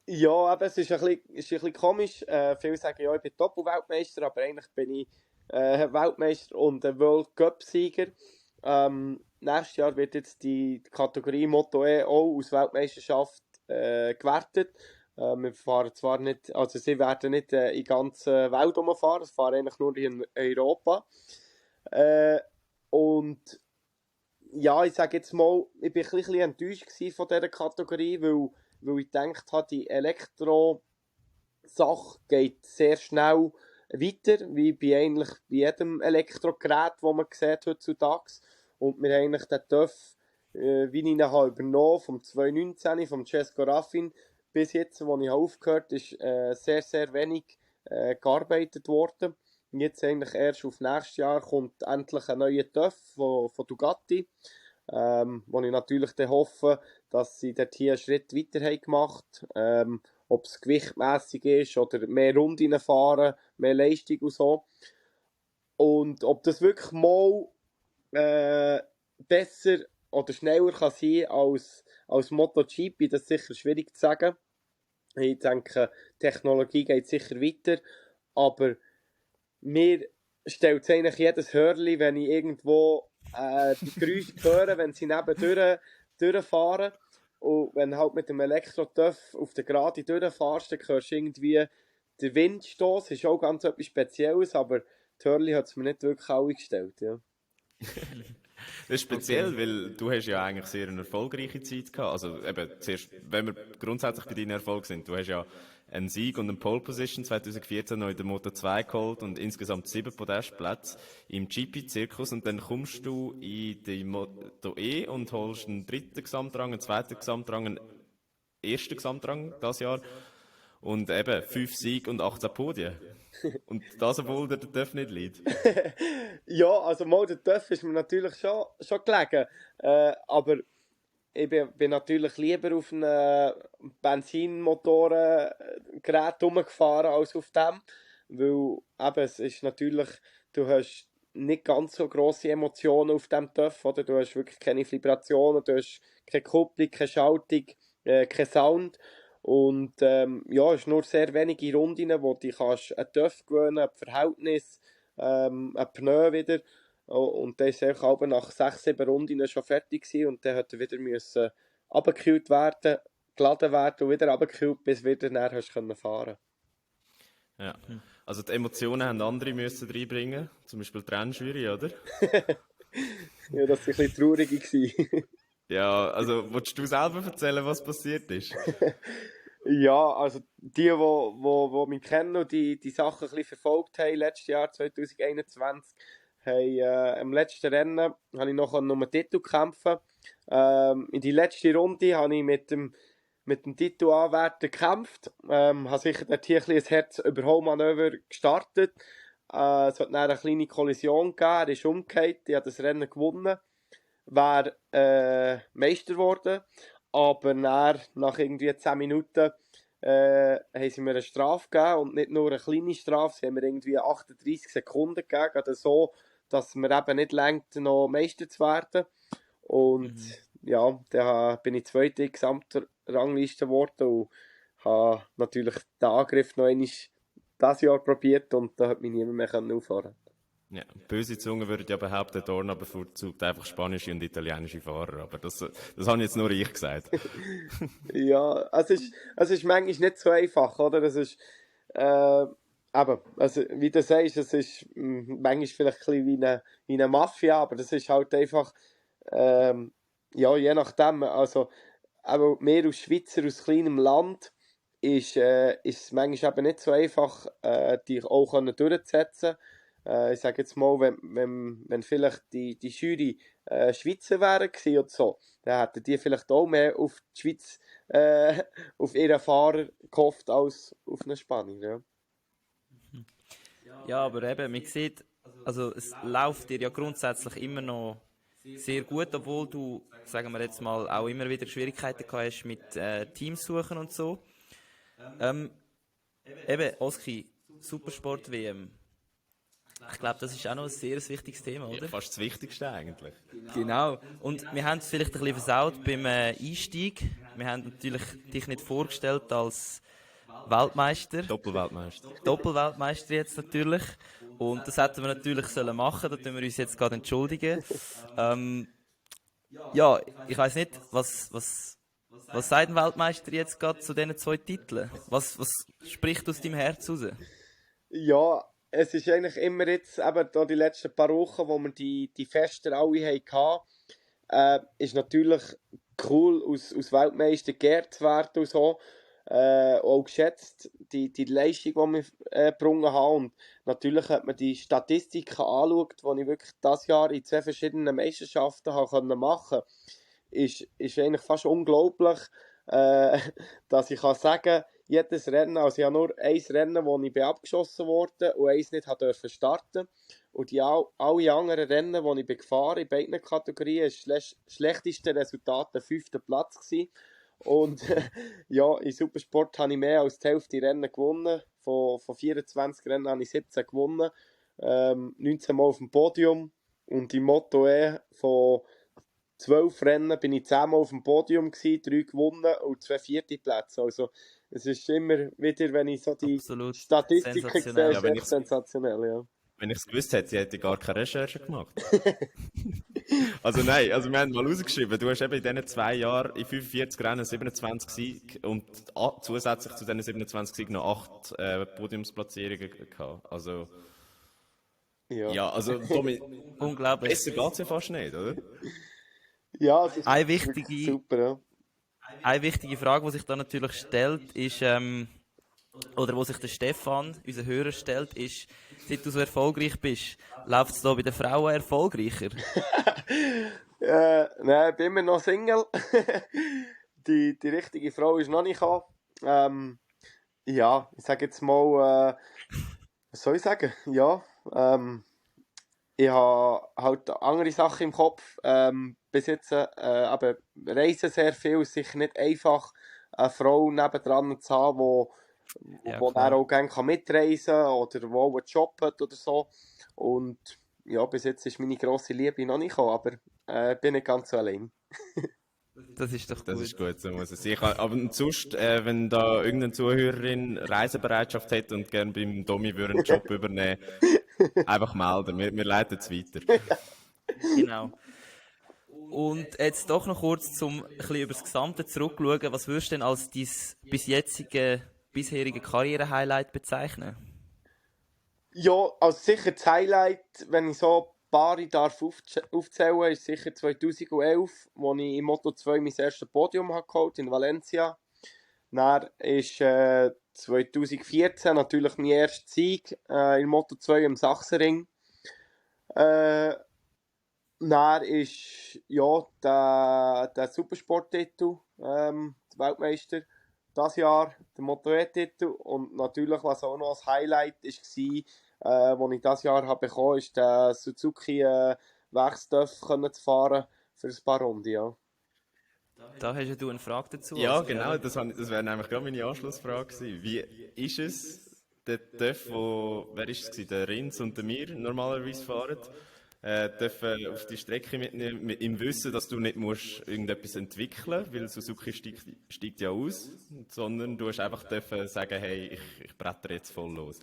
Ja, aber es ist ein bisschen komisch. Viele sagen, ja, ich bin Doppel-Weltmeister, aber eigentlich bin ich Weltmeister und World Cup-Sieger. Nächstes Jahr wird jetzt die Kategorie Moto E auch als Weltmeisterschaft gewertet. Wir fahren zwar nicht, also sie werden nicht in die ganze Welt umfahren, sie fahren eigentlich nur in Europa. Und ja, ich sage jetzt mal, ich bin ein bisschen enttäuscht von dieser Kategorie, weil ich gedacht habe, die Elektro-Sache geht sehr schnell weiter, wie bei jedem Elektrogerät, das man sieht heutzutage. Und wir haben eigentlich den TÜV, wie ich ihn übernommen habe, vom 2019, vom Cesco Raffin, bis jetzt, wo ich aufgehört habe, ist sehr, sehr wenig gearbeitet worden. Und jetzt eigentlich erst auf nächstes Jahr kommt endlich ein neuer TÜV von Ducati, wo ich natürlich dann hoffe, dass sie dort hier einen Schritt weiter haben gemacht haben. Ob es gewichtmässig ist oder mehr Runden fahren, mehr Leistung und so. Und ob das wirklich mal besser oder schneller kann sein als MotoGP, das ist sicher schwierig zu sagen. Ich denke, Technologie geht sicher weiter, aber mir stellt es eigentlich jedes Hörli, wenn ich irgendwo die Geräusche höre, wenn sie nebendurch durchfahren. Und wenn du halt mit dem Elektro-TÜV auf der Gerade durchfährst, dann hörst du irgendwie den Windstoß. Das ist auch ganz etwas Spezielles, aber die Hörli hat es mir nicht wirklich alle gestellt. Ja. Das ist speziell, weil du hast ja eigentlich sehr eine erfolgreiche Zeit gehabt. Also eben, zuerst, wenn wir grundsätzlich bei deinen Erfolgen sind, du hast ja einen Sieg und eine Pole Position 2014 noch in der Moto 2 geholt und insgesamt 7 Podestplätze im GP-Zirkus und dann kommst du in die Moto E und holst einen 3. Gesamtrang, einen 2. Gesamtrang, einen 1. Gesamtrang dieses Jahr und eben 5 Siege und 18 Podien. Und das, obwohl der TÜV nicht liegt. Ja, also mal der TÜV ist mir natürlich schon gelegen. Aber ich bin natürlich lieber auf einem Benzinmotorengerät rumgefahren als auf dem, weil eben, es ist natürlich, du hast nicht ganz so grosse Emotionen auf dem TÜV, oder? Du hast wirklich keine Vibrationen, du hast keine Kupplung, keine Schaltung, kein Sound. Und ja, es ist nur sehr wenige Runden, wo du kannst an TÜV gewöhnen, an Verhältnis, an Pneu wieder. Und dann ist er auch nach 6, 7 Runden schon fertig gewesen, und dann hat er wieder müssen abgekühlt werden, geladen werden und wieder abgekühlt, bis du wieder näher hast können fahren. Ja. Also die Emotionen haben andere müssen reinbringen, zum Beispiel die Rennjury, oder? Ja, das war ein bisschen traurig gewesen. Ja, also willst du selber erzählen, was passiert ist? Ja, also die mich kennen und die Sachen ein bisschen verfolgt haben, letztes Jahr 2021, haben im letzten Rennen habe ich noch um den Titel kämpfen. In die letzte Runde habe ich mit dem Titelanwärter gekämpft. Habe sicher dort hier ein bisschen ein Herz-Überholmanöver gestartet. Es hat dann eine kleine Kollision gegeben, er ist umgekehrt, ich habe das Rennen gewonnen, wäre Meister geworden. Aber dann, nach irgendwie 10 Minuten haben sie mir eine Strafe gegeben, und nicht nur eine kleine Strafe, sie haben mir irgendwie 38 Sekunden gegeben, also so, dass mir eben nicht reicht, noch Meister zu werden. Und ja, dann bin ich Zweiter in der Gesamtrangliste geworden und habe natürlich den Angriff noch einmal dieses Jahr probiert, und da hat mich niemand mehr auffahren. Ja, böse Zungen würden ja behaupten, Dorna bevorzugt einfach spanische und italienische Fahrer, aber das habe jetzt nur ich gesagt. Ja, es ist manchmal nicht so einfach, oder? Es ist, eben, also, wie du sagst, es ist manchmal vielleicht ein bisschen wie eine Mafia, aber das ist halt einfach, ja, je nachdem, also, aber mehr als Schweizer, aus kleinem Land, ist es manchmal eben nicht so einfach, dich auch durchzusetzen. Ich sage jetzt mal, wenn vielleicht die Jury Schweizer wären gewesen oder so, dann hätten die vielleicht auch mehr auf die Schweiz, auf ihren Fahrer gehofft als auf einen Spanier. Ja. Ja, aber eben, man sieht, also es läuft dir ja grundsätzlich immer noch sehr gut, obwohl du, sagen wir jetzt mal, auch immer wieder Schwierigkeiten gehabt hast mit Teams suchen und so. Eben, Oski, Supersport-WM. Ich glaube, das ist auch noch ein sehr wichtiges Thema, oder? Ja, fast das Wichtigste eigentlich. Genau. Und wir haben es vielleicht ein bisschen versaut beim Einstieg. Wir haben natürlich dich nicht vorgestellt als Weltmeister. Doppelweltmeister jetzt natürlich. Und das hätten wir natürlich sollen machen. Da tun wir uns jetzt gerade entschuldigen. Ja, ich weiss nicht, was sagt ein Weltmeister jetzt gerade zu diesen 2 Titeln? Was spricht aus deinem Herz raus? Ja, es ist eigentlich immer jetzt, eben da die letzten paar Wochen, wo wir die Feste alle hatten, ist natürlich cool, aus Weltmeister geehrt zu werden und so. Auch geschätzt, die Leistung, die wir gebrungen haben. Und natürlich hat man die Statistiken angeschaut, die ich wirklich dieses Jahr in 2 verschiedenen Meisterschaften machen konnte. Ist eigentlich fast unglaublich, dass ich sagen kann, jedes Rennen, also ich habe nur ein Rennen, wo ich abgeschossen wurde und eins nicht durfte starten. Und alle anderen Rennen, die ich gefahren bin, in beiden Kategorien, war das schlechteste Resultat der 5. Platz gewesen. Und ja, im Supersport habe ich mehr als die Hälfte Rennen gewonnen. Von 24 Rennen habe ich 17 gewonnen. 19 Mal auf dem Podium. Und im Motto von 12 Rennen bin ich 10 Mal auf dem Podium gewesen, 3 gewonnen und 2 vierte Plätze. Also es ist immer wieder, wenn ich so die Absolut Statistiken sehe, Ja, ist echt sensationell, ja. Wenn ich es gewusst hätte, hätte ich gar keine Recherche gemacht. Also nein, also wir haben mal rausgeschrieben, du hast eben in diesen 2 Jahren in 45 Rennen 27 Siege und zusätzlich zu diesen 27 Siegen noch 8 Podiumsplatzierungen gehabt. Also ja, also Tommy, Unglaublich. besser geht es ja fast nicht, oder? Ja, es ist Eine wirklich wichtige, super, ja. eine wichtige Frage, die sich da natürlich stellt, ist, oder wo sich der Stefan, unser Hörer, stellt, ist, seit du so erfolgreich bist, läuft es da bei den Frauen erfolgreicher? Nein, ich bin immer noch Single. Die richtige Frau ist noch nicht gekommen. Ja, ich sage jetzt mal, was soll ich sagen? Ja, ich habe halt andere Sachen im Kopf. Bis jetzt aber reisen sehr viel. Es ist sicher nicht einfach, eine Frau nebendran zu haben, Ja, wo dann klar. auch gerne mitreisen kann oder wo auch einen Job hat oder so. Und ja, bis jetzt ist meine grosse Liebe noch nicht gekommen, aber bin nicht ganz so allein. Das ist doch Das gut. ist gut, so muss es sein. Aber sonst, wenn da irgendeine Zuhörerin Reisebereitschaft hat und gerne beim Domi würde einen Job übernehmen, einfach melden. Wir leiten es weiter. Genau. Und jetzt doch noch kurz zum ein bisschen über das Gesamte zurückschauen. Was würdest du denn als dein bisherige Karriere-Highlight bezeichnen? Ja, also sicher das Highlight, wenn ich so ein paar darf aufzählen, ist sicher 2011, wo ich im Moto 2 mein erstes Podium habe geholt in Valencia. Dann ist 2014 natürlich mein erster Sieg in Moto 2 im Sachsenring. Äh, Dann ist ja der Supersporttitel, der Weltmeister, das Jahr der Moto-E-Titel. Und natürlich, was auch noch als Highlight war, was ich dieses Jahr habe bekommen, ist der Suzuki Werksdorf zu fahren für ein paar Runden. Ja. Da hast ja du eine Frage dazu. Ja, als genau, Fehler. das wäre nämlich gerade meine Anschlussfrage gewesen. Wie ist es, der TÜV, wer ist es gewesen? Der Rins und der Mir normalerweise fahren, dürfen auf die Strecke mitnehmen, im Wissen, dass du nicht musst irgendetwas entwickeln, weil Suzuki steigt ja aus, sondern du hast einfach dürfen sagen, hey, ich bretter jetzt voll los.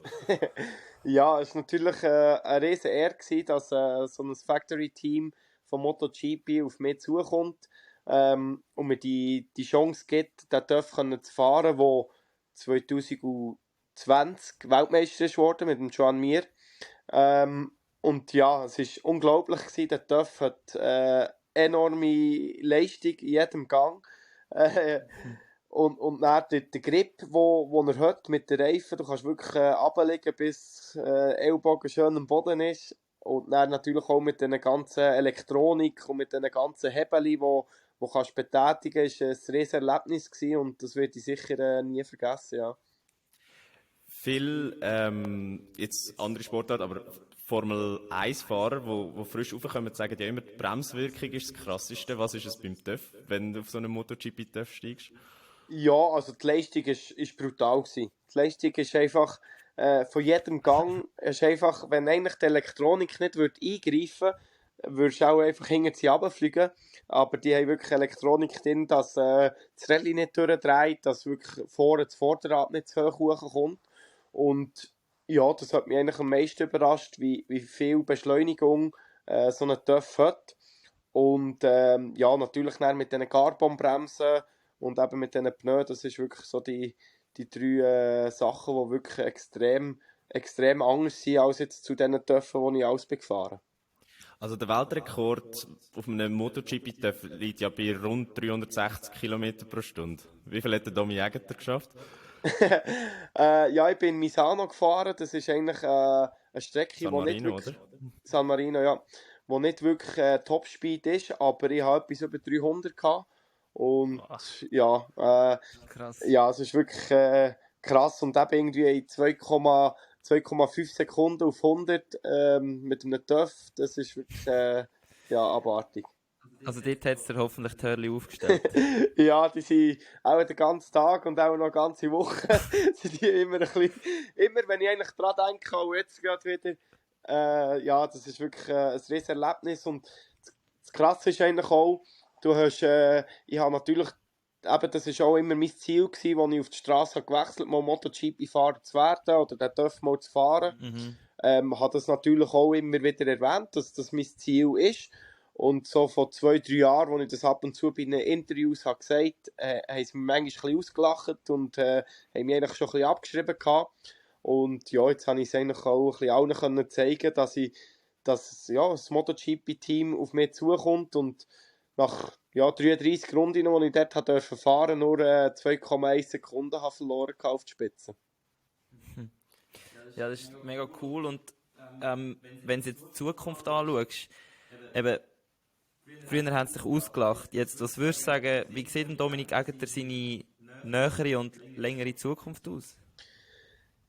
Ja, es war natürlich eine riesige Ehre, dass so ein Factory-Team von MotoGP auf mich zukommt und mir die Chance gibt, den TÜV zu fahren, der 2020 Weltmeister ist worden mit dem Joan Mir. Und ja, es war unglaublich gewesen. Der TÜV hat enorme Leistung in jedem Gang. Äh, und dann der Grip, wo er hat mit den Reifen, du kannst wirklich runterlegen, bis Ellbogen schön am Boden ist. Und dann natürlich auch mit der ganzen Elektronik und mit den ganzen Hebeln, wo kannst betätigen, ist ein riesiges Erlebnis gewesen und das werde ich sicher nie vergessen, ja. Viel, jetzt andere Sportarten, aber Formel-1-Fahrer, wo frisch raufkommen, sagen ja immer, die Bremswirkung ist das Krasseste. Was ist es beim TÜV, wenn du auf so einen MotoGP-TÜV steigst? Ja, also die Leistung ist brutal gewesen. Die Leistung ist einfach von jedem Gang, ist einfach, wenn eigentlich die Elektronik nicht eingreifen würde, würdest du auch einfach hinter sie runterfliegen. Aber die haben wirklich Elektronik drin, dass das Rallye nicht durchdreht, dass wirklich vorne das Vorderrad nicht zu hoch hochkommt. Und ja, das hat mich eigentlich am meisten überrascht, wie viel Beschleunigung so ein TÜV hat. Und ja, natürlich dann mit diesen Carbonbremsen und eben mit diesen Pneus, das ist wirklich so die drei Sachen, die wirklich extrem anders sind als jetzt zu diesen Töpfen, die ich alles bin gefahren. Also der Weltrekord auf einem MotoGP-TÜV liegt ja bei rund 360 km pro Stunde. Wie viel hat der Domi Jäger geschafft? Ja, ich bin in Misano gefahren, das ist eigentlich eine Strecke, San die nicht Marino, wirklich... oder? San Marino, ja. Wo nicht wirklich Topspeed ist, aber ich hatte etwas über 300 gehabt. Und Boah, ja, krass. ja, es ist wirklich krass und eben irgendwie in 2,5 Sekunden auf 100 mit einem TÜV, das ist wirklich ja, abartig. Also dort hat es dir hoffentlich die Hörli aufgestellt. Ja, die sind auch den ganzen Tag und auch noch eine ganze Woche sind die immer ein bisschen, immer wenn ich eigentlich dran denke, auch jetzt gerade wieder, ja, das ist wirklich ein riesen Erlebnis und das Krasse ist eigentlich auch, du hast, ich habe natürlich, eben, das ist auch immer mein Ziel gewesen, als ich auf die Straße gewechselt habe, mal MotoGP-Fahrer zu werden oder den TÜV mal zu fahren. Mhm. Habe das natürlich auch immer wieder erwähnt, dass das mein Ziel ist. Und so vor 2, 3 Jahren, als ich das ab und zu bei den Interviews habe gesagt habe, haben sie mich manchmal ein bisschen ausgelacht und haben mich eigentlich schon ein bisschen abgeschrieben gehabt. Und ja, jetzt habe ich es eigentlich auch ein bisschen allen können zeigen, dass ja, das MotoGP-Team auf mich zukommt und nach ja, 33 Runden, die ich dort fahren durfte, nur 2,1 Sekunden habe verloren auf die Spitze. Ja, das ist mega cool. Und wenn du jetzt die Zukunft anschaust, eben, früher haben sie dich ausgelacht. Jetzt, was würdest du sagen, wie sieht denn Dominik Egerter seine nähere und längere Zukunft aus?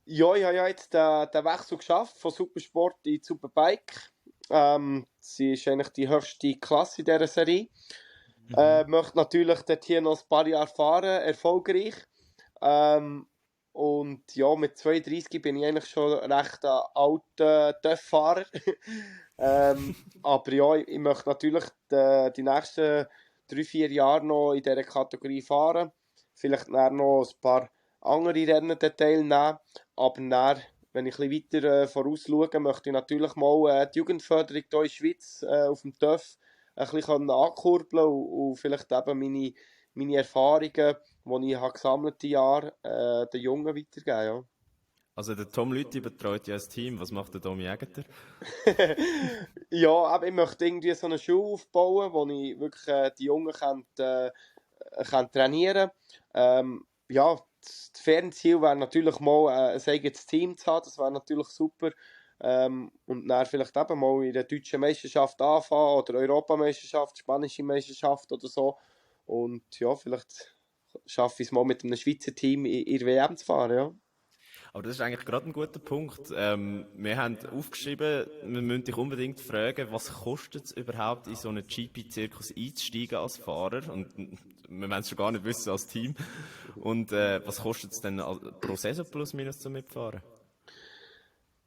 Ja, ich habe ja jetzt den Wechsel geschafft von Supersport in Superbike. Sie ist eigentlich die höchste Klasse in dieser Serie. Möchte natürlich dort hier noch ein paar Jahre fahren, erfolgreich. Und ja, mit 32 bin ich eigentlich schon recht ein alter TÜV-Fahrer. Aber ja, ich möchte natürlich die nächsten 3-4 Jahre noch in dieser Kategorie fahren. Vielleicht dann noch ein paar andere Rennen teilnehmen. Aber dann, wenn ich ein bisschen weiter vorausschaue, möchte ich natürlich mal die Jugendförderung hier in der Schweiz auf dem TÜV ein bisschen ankurbeln und vielleicht eben meine Erfahrungen, die ich habe gesammelt in Jahren, den Jungen weitergeben. Ja. Also der Tom Lüthi betreut ja ein Team. Was macht der Domi Jäger? Ja, aber ich möchte irgendwie so eine Schule aufbauen, wo ich wirklich die Jungen kann trainieren kann. Ja, das Fernziel wäre natürlich mal ein eigenes Team zu haben, das wäre natürlich super. Und dann vielleicht eben mal in der deutschen Meisterschaft anfangen oder Europameisterschaft, spanische Meisterschaft oder so. Und ja, vielleicht schaffe ich es mal mit einem Schweizer Team in der WM zu fahren, ja. Aber das ist eigentlich gerade ein guter Punkt. Wir haben aufgeschrieben, wir müssen dich unbedingt fragen, was kostet es überhaupt, in so einen GP-Zirkus einzusteigen als Fahrer? Und wir wollen es schon gar nicht wissen als Team. Und was kostet es denn pro Saison plus minus zum Mitfahren?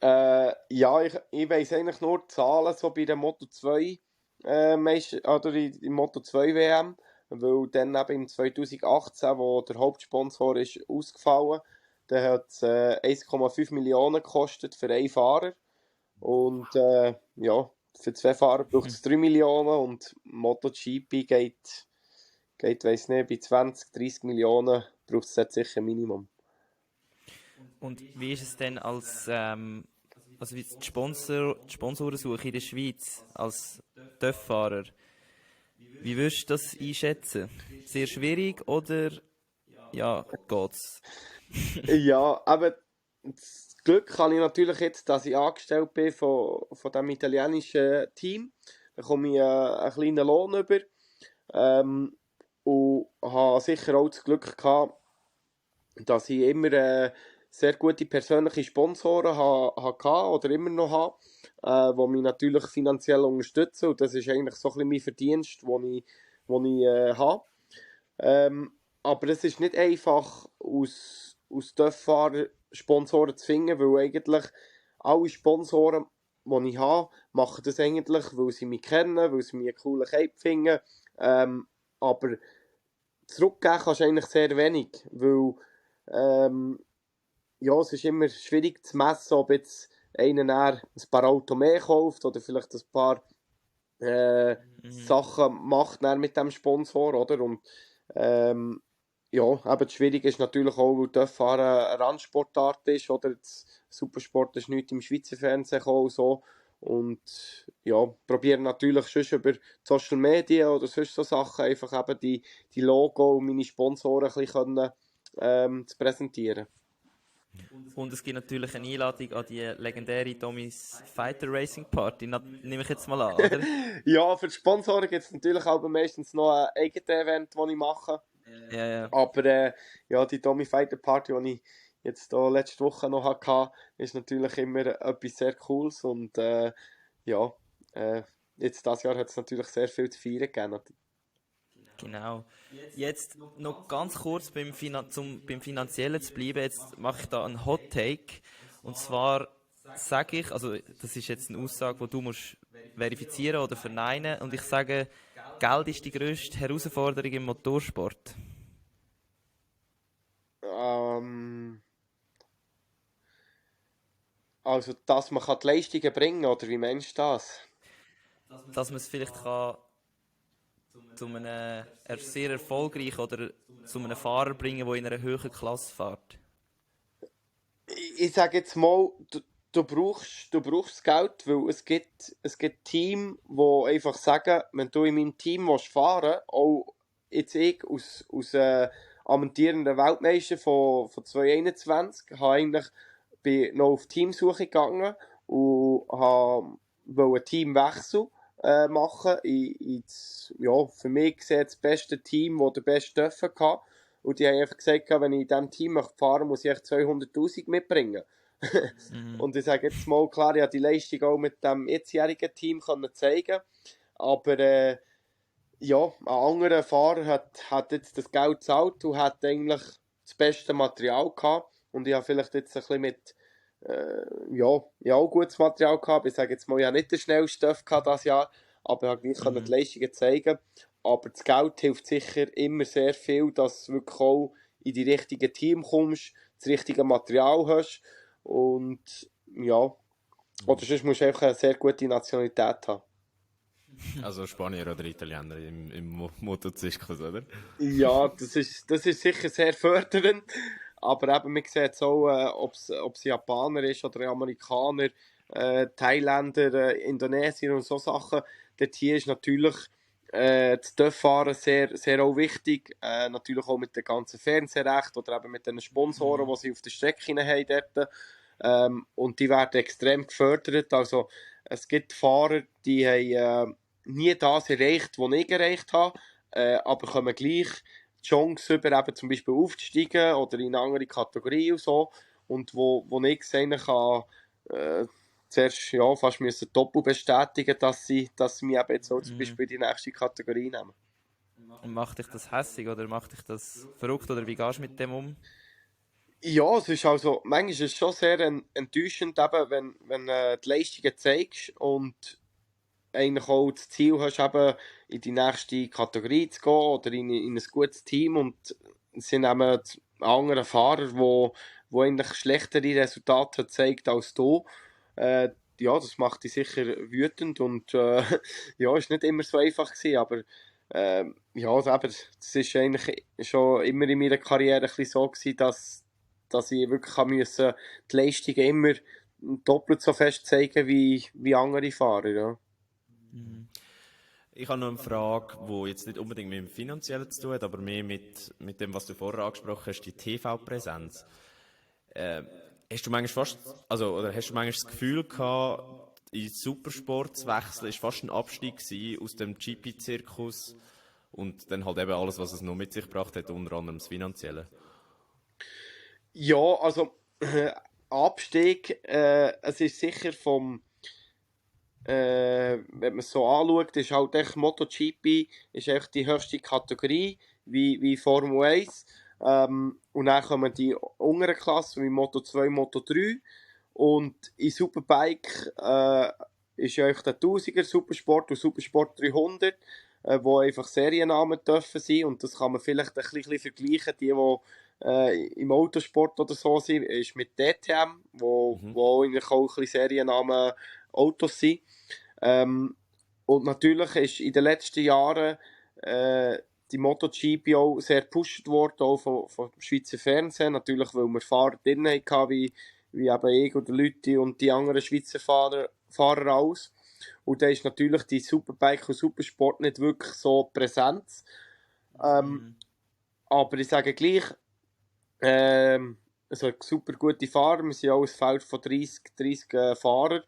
Ja, ich weiss eigentlich nur die Zahlen so bei der Moto 2 oder in Moto 2 WM, weil dann eben im 2018, wo der Hauptsponsor ist ausgefallen, dann hat es 1,5 Millionen gekostet für einen Fahrer und ja, für 2 Fahrer braucht es 3 Millionen und MotoGP geht weiss nicht, bei 20-30 Millionen braucht es jetzt sicher ein Minimum. Und wie ist es denn also wie die Sponsorensuche in der Schweiz als TÜV-Fahrer? Wie würdest du das einschätzen? Sehr schwierig oder ja, geht's? Ja, aber das Glück habe ich natürlich jetzt, dass ich angestellt bin von diesem italienischen Team. Da komme ich einen kleinen Lohn über. Und habe sicher auch das Glück gehabt, dass ich immer sehr gute persönliche Sponsoren hatte oder immer noch habe, die mich natürlich finanziell unterstützen. Und das ist eigentlich so ein bisschen mein Verdienst, den ich habe. Aber es ist nicht einfach, aus TÜV-Fahrern Sponsoren zu finden, weil eigentlich alle Sponsoren, die ich habe, machen das eigentlich, weil sie mich kennen, weil sie mich einen coolen Cape finden. Aber zurückgeben kannst du eigentlich sehr wenig, weil ja, es ist immer schwierig zu messen, ob jetzt einer ein paar Autos mehr kauft oder vielleicht ein paar Sachen macht mit dem Sponsor, oder? Und ja, aber das Schwierige ist natürlich auch, weil TÜV-Fahren eine Randsportart ist, oder? Das Supersport ist nicht im Schweizer Fernsehen gekommen, so. Und ja, probieren natürlich schon über Social Media oder sonst so Sachen einfach eben die Logo und meine Sponsoren ein bisschen zu präsentieren. Und es gibt natürlich eine Einladung an die legendäre Tommy's Fighter Racing Party, nehme ich jetzt mal an, oder? Ja, für die Sponsoren gibt es natürlich auch meistens noch ein eigenes Event, das ich mache. Ja. Aber ja, die Tommy Fighter Party, die ich jetzt hier letzte Woche noch hatte, ist natürlich immer etwas sehr Cooles. Und ja, jetzt dieses Jahr hat es natürlich sehr viel zu feiern gegeben. Genau. Jetzt noch ganz kurz beim Finanziellen zu bleiben. Jetzt mache ich da einen Hot Take. Und zwar sage ich, also das ist jetzt eine Aussage, die du musst verifizieren oder verneinen. Und ich sage, Geld ist die grösste Herausforderung im Motorsport. Also, dass man die Leistungen bringen kann, oder wie meinst du das? Dass man es vielleicht kann zu einem sehr erfolgreichen oder zu einem Fahrer bringen, der in einer höheren Klasse fährt. Ich sage jetzt mal, du brauchst das Geld, weil es gibt Teams, die einfach sagen, wenn du in meinem Team fahren willst, auch jetzt ich aus amtierenden Weltmeister von 2021, bin noch auf Teamsuche gegangen und wollte einen Teamwechsel machen ja, für mich gesehen das beste Team, das den besten dürfen hatte. Und die haben einfach gesagt, wenn ich in diesem Team fahren möchte, muss ich 200'000 mitbringen. Und ich sage jetzt mal, klar, ich habe die Leistung auch mit dem jetzigen Team können zeigen, aber ja, ein anderer Fahrer hat jetzt das Geld gezahlt und hat eigentlich das beste Material gehabt. Und ich habe vielleicht jetzt ein bisschen mit, ja, auch gutes Material gehabt. Ich sage jetzt mal, ich habe nicht den schnellsten Stoff gehabt dieses Jahr, aber ich habe gleich die Leistungen zeigen. Aber das Geld hilft sicher immer sehr viel, dass du wirklich auch in die richtigen Team kommst, das richtige Material hast und ja, oder sonst musst du einfach eine sehr gute Nationalität haben. Also Spanier oder Italiener im Motozirkus, oder? Ja, das ist sicher sehr fördernd, aber eben, man sieht auch, ob es Japaner ist oder Amerikaner, Thailänder, Indonesier und so Sachen. Dort hier ist natürlich das Töpffahren sehr, sehr auch wichtig, natürlich auch mit den ganzen Fernsehrechten oder eben mit den Sponsoren, die sie auf der Strecke haben dort. Und die werden extrem gefördert, also es gibt Fahrer, die haben nie das erreicht, was ich erreicht habe, aber kommen gleich die Chance über, eben zum Beispiel aufzusteigen oder in eine andere Kategorie und so. Und wo ich gesehen habe, zuerst ja, fast müssen doppelt bestätigen, dass sie mich eben jetzt auch zum Beispiel in die nächste Kategorie nehmen. Und macht dich das hässig oder macht dich das verrückt oder wie gehst du mit dem um? Ja, es ist also, manchmal ist es schon sehr enttäuschend, eben, wenn die Leistungen zeigst und eigentlich auch das Ziel hast, eben in die nächste Kategorie zu gehen oder in ein gutes Team und es sind eben andere Fahrer, die eigentlich schlechtere Resultate zeigt als du. Ja, das macht dich sicher wütend und ja, ist nicht immer so einfach gewesen, aber ja, aber das ist eigentlich schon immer in meiner Karriere ein bisschen so gewesen, dass ich wirklich müssen, die Leistungen immer doppelt so fest zeigen wie andere Fahrer, ja. Ich habe noch eine Frage, die jetzt nicht unbedingt mit dem Finanziellen zu tun hat, aber mehr mit dem, was du vorher angesprochen hast, die TV-Präsenz. Hast du manchmal hast du manchmal das Gefühl gehabt, in Supersport zu wechseln, ist fast ein Abstieg gewesen aus dem GP-Zirkus und dann halt eben alles, was es noch mit sich gebracht hat, unter anderem das Finanzielle? Ja, also Abstieg, es ist sicher wenn man es so anschaut, ist halt echt MotoGP ist echt die höchste Kategorie, wie Formel 1. Und dann kommen die unteren Klassen, wie Moto 2, Moto 3. Und in Superbike ist ja echt der 1000er Supersport und Supersport 300, wo einfach Seriennamen dürfen sein. Und das kann man vielleicht ein bisschen vergleichen, die im Autosport oder so sind, ist mit DTM, wo eigentlich auch ein bisschen Seriennamen Autos sind. Und natürlich ist in den letzten Jahren die MotoGP auch sehr gepusht worden, auch vom Schweizer Fernsehen. Natürlich, weil wir Fahrer drin hatten, wie eben ich oder Leute und die anderen Schweizer Fahrer aus. Und da ist natürlich die Superbike und Supersport nicht wirklich so präsent. Aber ich sage gleich, also super gute Fahrer, wir sind auch ein Feld von 30 Fahrern.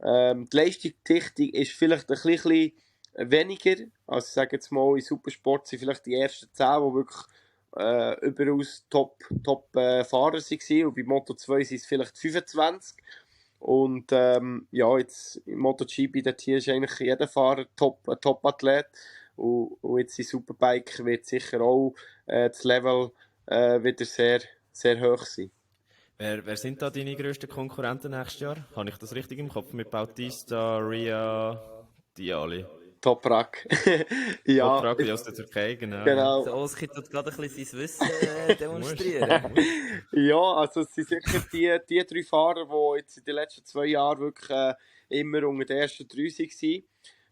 Die Leistungsdichte ist vielleicht ein bisschen weniger. Also ich sage jetzt mal, in Supersport sind vielleicht die ersten 10, die wirklich überaus top Fahrer waren. Und bei Moto 2 sind es vielleicht 25. Und ja, jetzt im MotoGP, dort hier ist eigentlich jeder Fahrer ein Top-Athlet. Und jetzt in Superbike wird sicher auch das Level wieder sehr, sehr hoch sein. Wer sind da deine grössten Konkurrenten nächstes Jahr? Habe ich das richtig im Kopf? Mit Bautista, Ria, die alle? Toprak. Ja. Toprak wie aus der Türkei, genau. Der Oski tut gerade ein bisschen sein Wissen demonstrieren. Ja, also es sind sicher die 3 Fahrer, die jetzt in den letzten 2 Jahren wirklich immer unter den ersten 3 waren.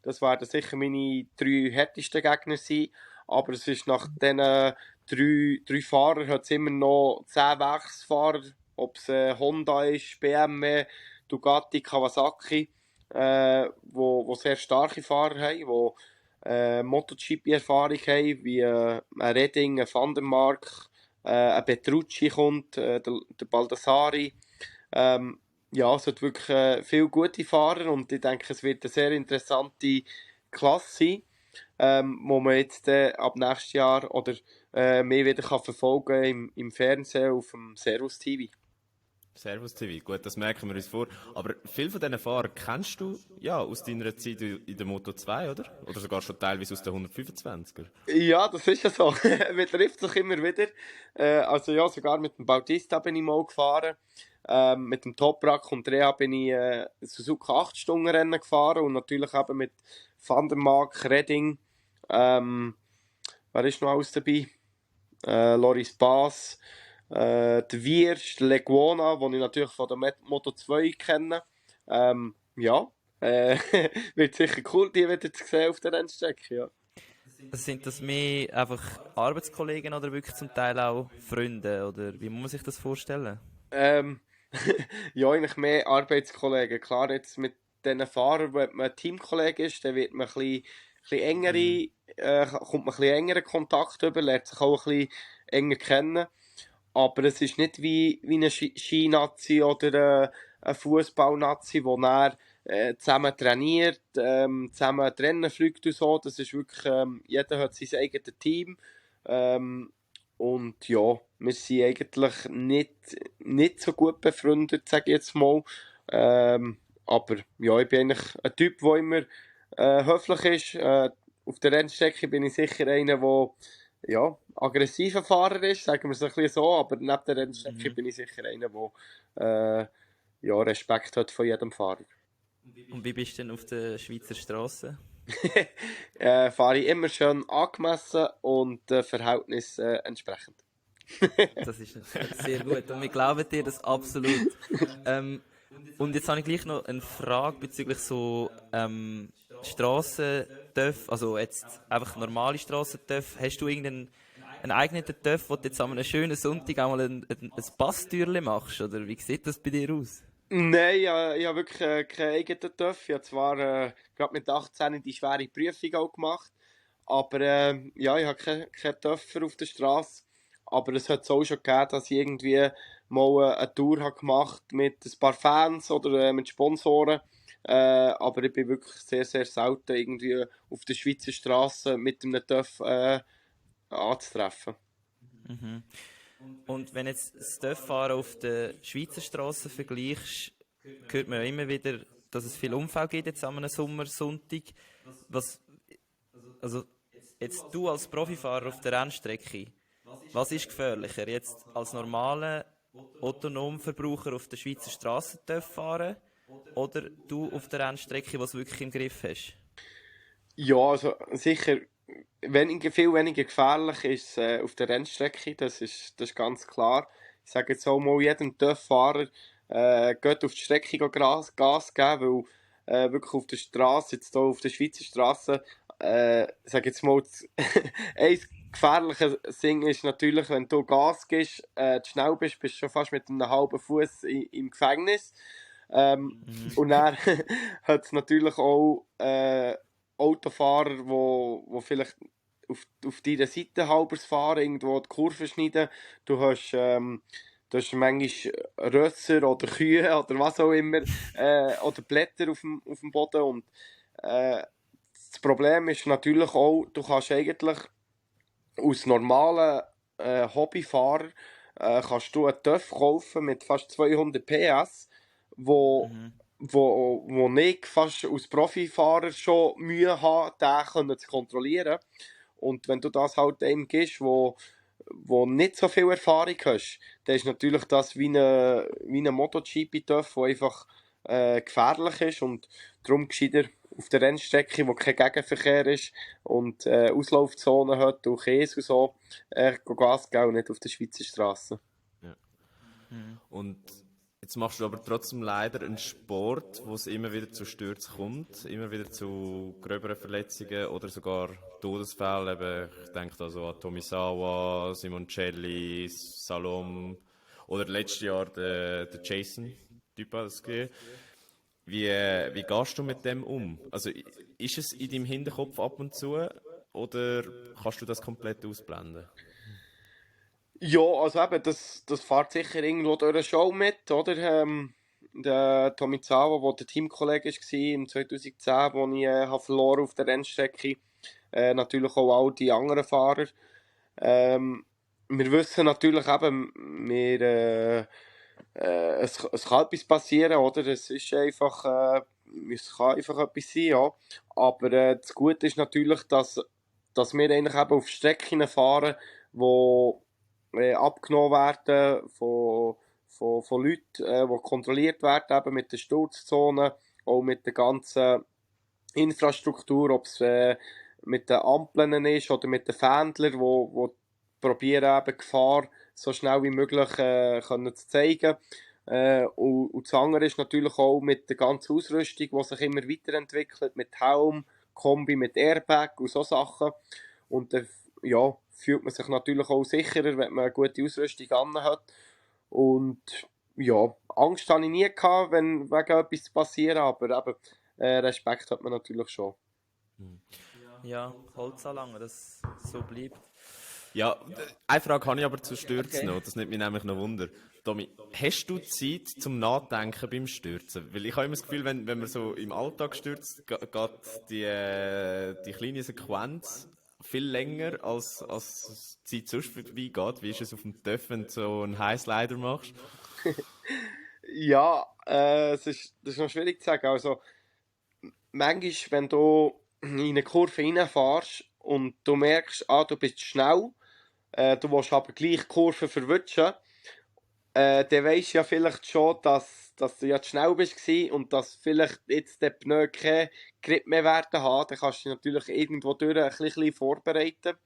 Das werden sicher meine 3 härtesten Gegner sein. Aber es ist nach diesen 3 Fahrern hat es immer noch 10 Werksfahrer, ob es Honda ist, BMW, Ducati, Kawasaki, wo sehr starke Fahrer haben, die MotoGP-Erfahrung haben, wie ein Redding, ein Van der Mark, ein Petrucci kommt, der Baldassari. Ja, es hat wirklich viele gute Fahrer und ich denke, es wird eine sehr interessante Klasse sein, wo man jetzt ab nächstes Jahr oder mehr wieder kann verfolgen im Fernsehen auf dem Servus TV. Servus TV, gut, das merken wir uns vor. Aber viele von diesen Fahrern kennst du ja aus deiner Zeit in der Moto 2, oder? Oder sogar schon teilweise aus der 125er. Ja, das ist ja so. Man trifft sich immer wieder. Also ja, sogar mit dem Bautista bin ich mal gefahren. Mit dem Toprak und Rea bin ich Suzuka 8-Stunden-Rennen gefahren und natürlich eben mit Van der Mark, Redding. Wer ist noch alles dabei? Loris Baas, der Wierst, Leguona, den ich natürlich von der Moto 2 kenne. Ja, wird sicher cool, die wieder zu sehen auf der Rennstrecke. Ja. Sind das mehr einfach Arbeitskollegen oder wirklich zum Teil auch Freunde? Oder wie muss man sich das vorstellen? Ja, eigentlich mehr Arbeitskollegen. Klar, jetzt mit diesen Fahrern, wenn man Teamkollege ist, dann wird man ein bisschen engere, kommt man ein bisschen engeren Kontakt über, lernt sich auch ein bisschen enger kennen. Aber es ist nicht wie eine Skinazi oder eine Fußballnazi, wo dann zusammen trainiert, zusammen die Rennen fliegt und so. Das ist wirklich, jeder hat sein eigenes Team. Und ja, wir sind eigentlich nicht so gut befreundet, sage ich jetzt mal. Aber ja, ich bin eigentlich ein Typ, der immer höflich ist. Auf der Rennstrecke bin ich sicher einer, der ja, aggressiver Fahrer ist, sagen wir es ein bisschen so. Aber neben der Rennstrecke bin ich sicher einer, der ja, Respekt hat von jedem Fahrer. Und wie bist du denn auf der Schweizer Straße? Fahre ich immer schön angemessen und Verhältnis entsprechend. Das ist sehr gut und wir glauben dir das absolut. Und jetzt habe ich gleich noch eine Frage bezüglich so Strassentöpfe, also jetzt einfach normale Strassentöpfe. Hast du irgendeinen eigenen Töpf, wo du jetzt an einem schönen Sonntag einmal ein Passtürchen machst? Oder wie sieht das bei dir aus? Nein, ich habe wirklich keinen eigenen TÜV. Ich habe zwar gerade mit 18 die schwere Prüfung auch gemacht, aber ja, ich habe keinen TÜV auf der Straße. Aber es hat es auch schon gegeben, dass ich irgendwie mal eine Tour habe gemacht mit ein paar Fans oder mit Sponsoren. Aber ich bin wirklich sehr, sehr selten irgendwie auf der Schweizer Straße mit einem TÜV anzutreffen. Mhm. Und wenn jetzt das Töpffahren auf der Schweizer Straße vergleichst, hört man ja immer wieder, dass es viel Unfälle gibt jetzt an einem Sommersonntag. Also jetzt du als Profifahrer auf der Rennstrecke, was ist gefährlicher? Jetzt als normaler Autonomverbraucher auf der Schweizer Straße fahren oder du auf der Rennstrecke, was du wirklich im Griff hast? Ja, also sicher viel weniger gefährlich ist auf der Rennstrecke, das ist ganz klar. Ich sage jetzt auch mal jedem TÜV-Fahrer, geht auf die Strecke Gas geben, weil wirklich auf der Straße, jetzt hier auf der Schweizer Straße, sage jetzt mal, ein gefährlicher Ding ist natürlich, wenn du Gas gibst, zu schnell bist, bist du schon fast mit einem halben Fuß im Gefängnis. Und dann hat es natürlich auch Autofahrer, wo vielleicht auf deiner Seite halbers fahren, irgendwo die Kurve schneiden. Du hast manchmal Rösser oder Kühe oder was auch immer, oder Blätter auf dem Boden. Und das Problem ist natürlich auch, du kannst eigentlich aus normalen Hobbyfahrer kannst du einen TÜV kaufen mit fast 200 PS, wo ich fast als Profifahrer schon Mühe habe, den zu kontrollieren. Und wenn du das halt einem gibst, wo nicht so viel Erfahrung hast, dann ist natürlich das wie eine MotoGP-TÜV, der einfach gefährlich ist und darum gescheiter auf der Rennstrecke, wo kein Gegenverkehr ist und Auslaufzonen hat und Käse und so, Gas geben und nicht auf der Schweizer Straße. Ja. Und jetzt machst du aber trotzdem leider einen Sport, wo es immer wieder zu Stürzen kommt, immer wieder zu gröberen Verletzungen oder sogar Todesfällen. Eben, ich denke da so an Tomisawa, Simoncelli, Salom oder letztes Jahr der Jason Typ hat es gegeben. Wie gehst du mit dem um? Also ist es in deinem Hinterkopf ab und zu oder kannst du das komplett ausblenden? Ja, also eben, das fährt sicher irgendwo durch eine Show mit, oder? Der Tomizawa, der der Teamkollege war im 2010, wo ich verloren auf der Rennstrecke. Natürlich auch all die anderen Fahrer. Wir wissen natürlich eben, es kann etwas passieren, oder? Es kann einfach etwas sein, ja. Aber das Gute ist natürlich, dass wir eigentlich eben auf Strecken fahren, die abgenommen werden von Leuten, die kontrolliert werden, eben mit den Sturzzonen, auch mit der ganzen Infrastruktur, ob es mit den Ampeln ist oder mit den Fähnlern, wo probieren eben Gefahr so schnell wie möglich können zu zeigen. Und das andere ist natürlich auch mit der ganzen Ausrüstung, die sich immer weiterentwickelt, mit Helm, Kombi, mit Airbag und so Sachen. Und dann ja, fühlt man sich natürlich auch sicherer, wenn man eine gute Ausrüstung anhat. Und ja, Angst hatte ich nie gehabt, wenn wegen etwas passieren, aber eben, Respekt hat man natürlich schon. Ja, Holz anlangen, dass es so bleibt. Ja, eine Frage habe ich aber zu Stürzen noch, das nimmt mich nämlich noch Wunder. Tommy, hast du Zeit zum Nachdenken beim Stürzen? Weil ich habe immer das Gefühl, wenn man so im Alltag stürzt, geht die kleine Sequenz viel länger, als die Zeit sonst vorbeigeht. Wie ist es auf dem TÜV, wenn du so einen Highslider machst? Ja, das ist noch schwierig zu sagen. Also, manchmal, wenn du in eine Kurve reinfährst und du merkst, du bist schnell, du willst aber gleich die Kurve verwutschen, dann weisst du ja vielleicht schon, dass du ja zu schnell bist und dass vielleicht jetzt der Pneu keinen Grip mehr werden haben. Dann kannst du dich natürlich irgendwo durch ein bisschen vorbereiten.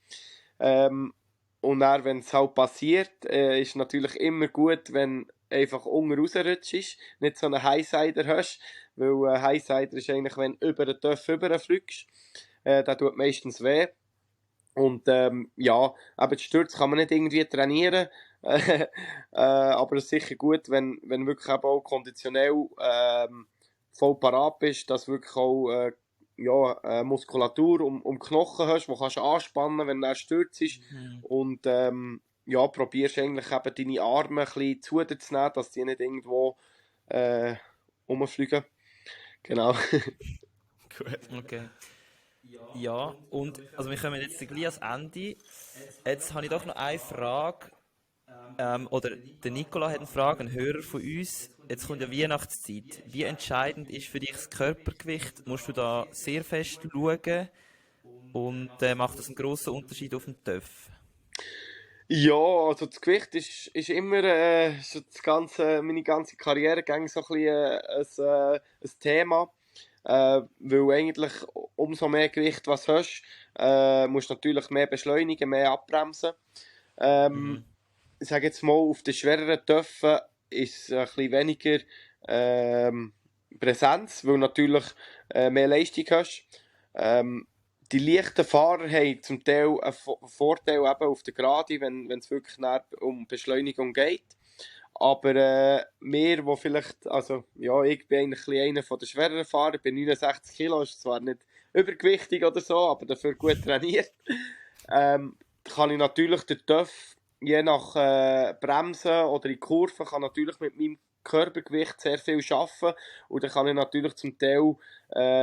Und dann, wenn es halt passiert, ist natürlich immer gut, wenn einfach unten rausrutschst, nicht so einen Highsider hast, weil ein Highsider ist eigentlich, wenn du über den Töpf rüberfliegst, der tut meistens weh. Und ja, aber die Stürze kann man nicht irgendwie trainieren, aber es ist sicher gut, wenn wirklich eben auch konditionell voll parat bist, dass wirklich auch ja, Muskulatur um Knochen hast, die kannst du anspannen, wenn er stürzt ist. Und ja, probierst eigentlich eben deine Arme ein bisschen zuzunehmen, dass die nicht irgendwo rumfliegen. Genau. Gut. Okay. Ja, und also wir kommen jetzt gleich ans Ende. Jetzt habe ich doch noch eine Frage. Oder der Nicola hat eine Frage, ein Hörer von uns. Jetzt kommt ja Weihnachtszeit. Wie entscheidend ist für dich das Körpergewicht? Musst du da sehr fest schauen? Und macht das einen grossen Unterschied auf dem TÜV? Ja, also das Gewicht ist immer so meine ganze Karriere gang so ein bisschen ein Thema. Weil eigentlich umso mehr Gewicht was hast, musst du natürlich mehr beschleunigen, mehr abbremsen. Ich sage jetzt mal, auf den schwereren Töpfen ist ein bisschen weniger Präsenz, weil du natürlich mehr Leistung hast. Die leichten Fahrer haben zum Teil einen Vorteil eben auf der Gerade, wenn es wirklich um Beschleunigung geht. Aber wir, wo vielleicht, also ja, ich bin eigentlich einer von den schwereren Fahrern, ich bin 69 Kilo, ist zwar nicht übergewichtig oder so, aber dafür gut trainiert. Kann ich natürlich den TÜV, je nach Bremsen oder in Kurven, kann natürlich mit meinem Körpergewicht sehr viel arbeiten und dann kann ich natürlich zum Teil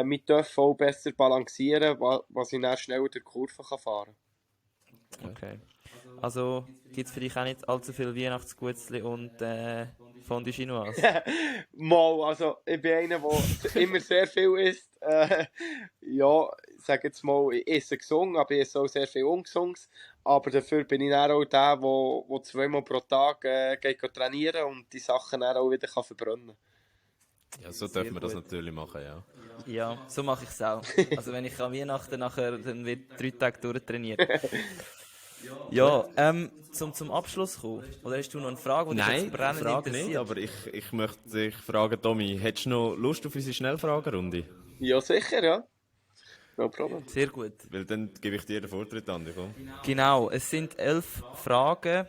mit TÜV auch besser balancieren, was ich dann schneller durch die Kurve kann fahren kann. Okay. Also gibt es für dich auch nicht allzu viel Weihnachtsgutzli und Fondue Chinoise? Mal, also ich bin einer, der immer sehr viel isst. Ja, ich sage jetzt mal, ich esse gesund, aber ich esse auch sehr viel Ungesundes. Aber dafür bin ich dann auch der, der zweimal pro Tag geht trainieren und die Sachen dann auch wieder verbrennen kann. Ja, so dürfen wir das natürlich machen, ja. Ja, so mache ich es auch. Also wenn ich an Weihnachten nachher, dann wird 3 Tage durchtrainiert. Ja, zum Abschluss kommen. Oder hast du noch eine Frage, die dich Nein, jetzt brennend Frage interessiert? nicht, aber ich möchte dich fragen, Tommy, hättest du noch Lust auf unsere Schnellfragerunde? Ja, sicher, ja. No problem. Sehr gut. Weil dann gebe ich dir den Vortritt an, komm. Genau, es sind 11 Fragen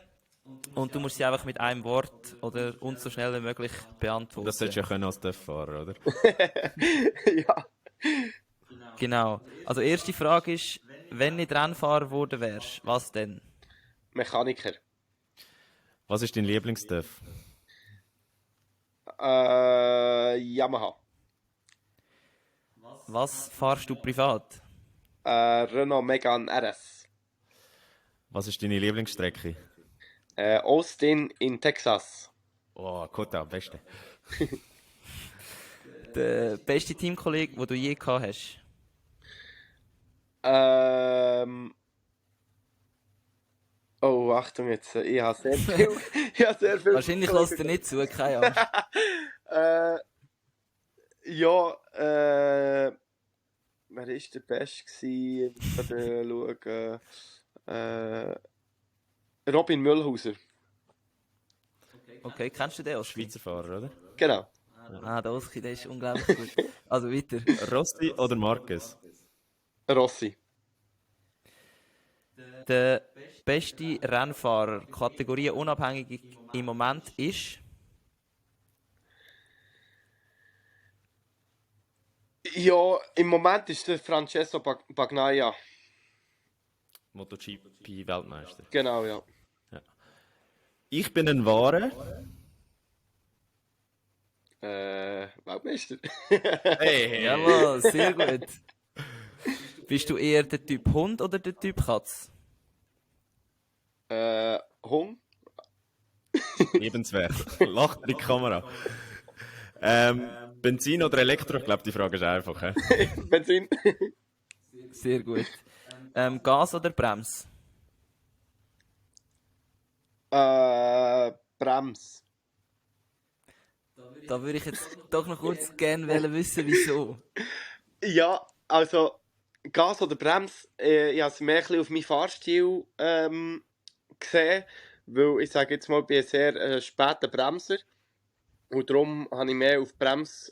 und du musst sie einfach mit einem Wort oder uns so schnell wie möglich beantworten. Das solltest du ja können als TÜV-Fahrer, oder? Ja. Genau. Also erste Frage ist, wenn nicht Rennfahrer geworden wärst, was denn? Mechaniker. Was ist dein Lieblings-TÜV? Yamaha. Was fahrst du privat? Renault Megane RS. Was ist deine Lieblingsstrecke? Austin in Texas. Oh, Kota, am besten. Der beste Teamkollege, den du je gehabt hast? Oh, Achtung jetzt. Ich habe sehr viel. Ich habe sehr viel. Wahrscheinlich lässt er nicht zu, keine Angst. Ja, wer war der Beste gewesen? Ich muss gerade schauen. Robin Mühlhauser. Okay, kennst du den, Oski? Schweizer Fahrer, oder? Genau. Ah, der Oski, der ist unglaublich gut. Also weiter. Rossi oder Marquez? Rossi. Der beste Rennfahrer, Kategorie unabhängig im Moment ist... Ja, im Moment ist der Francesco Bagnaia. MotoGP-Weltmeister. Genau, ja. Ich bin ein Wahrer. Weltmeister. Hey, Jawohl, sehr gut. Bist du eher der Typ Hund oder der Typ Katz? Hung. Lebenswert. Lacht in die Kamera. Benzin oder Elektro? Ich glaube, die Frage ist einfach. He? Benzin. Sehr gut. Gas oder Brems? Brems. Da würde ich jetzt doch noch kurz gerne wissen, wieso. Ja, also Gas oder Brems, ich habe es mehr ein bisschen auf meinen Fahrstil gesehen, weil ich sage jetzt mal, ich bin ein sehr später Bremser und darum habe ich mehr auf Brems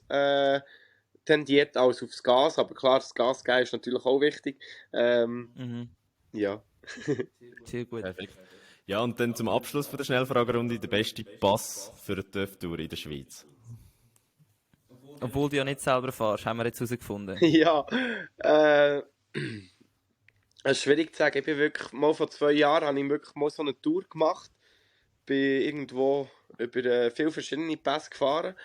tendiert als aufs Gas, aber klar, das Gas geben ist natürlich auch wichtig. Ja. Sehr gut. Perfekt. Ja, und dann zum Abschluss von der Schnellfragerunde der beste Pass für eine TÜV-Tour in der Schweiz. Obwohl du ja nicht selber fährst, haben wir jetzt herausgefunden. Ja, es ist schwierig zu sagen. Ich bin wirklich mal vor 2 Jahren habe ich wirklich mal so eine Tour gemacht. Bin irgendwo über viele verschiedene Pässe gefahren.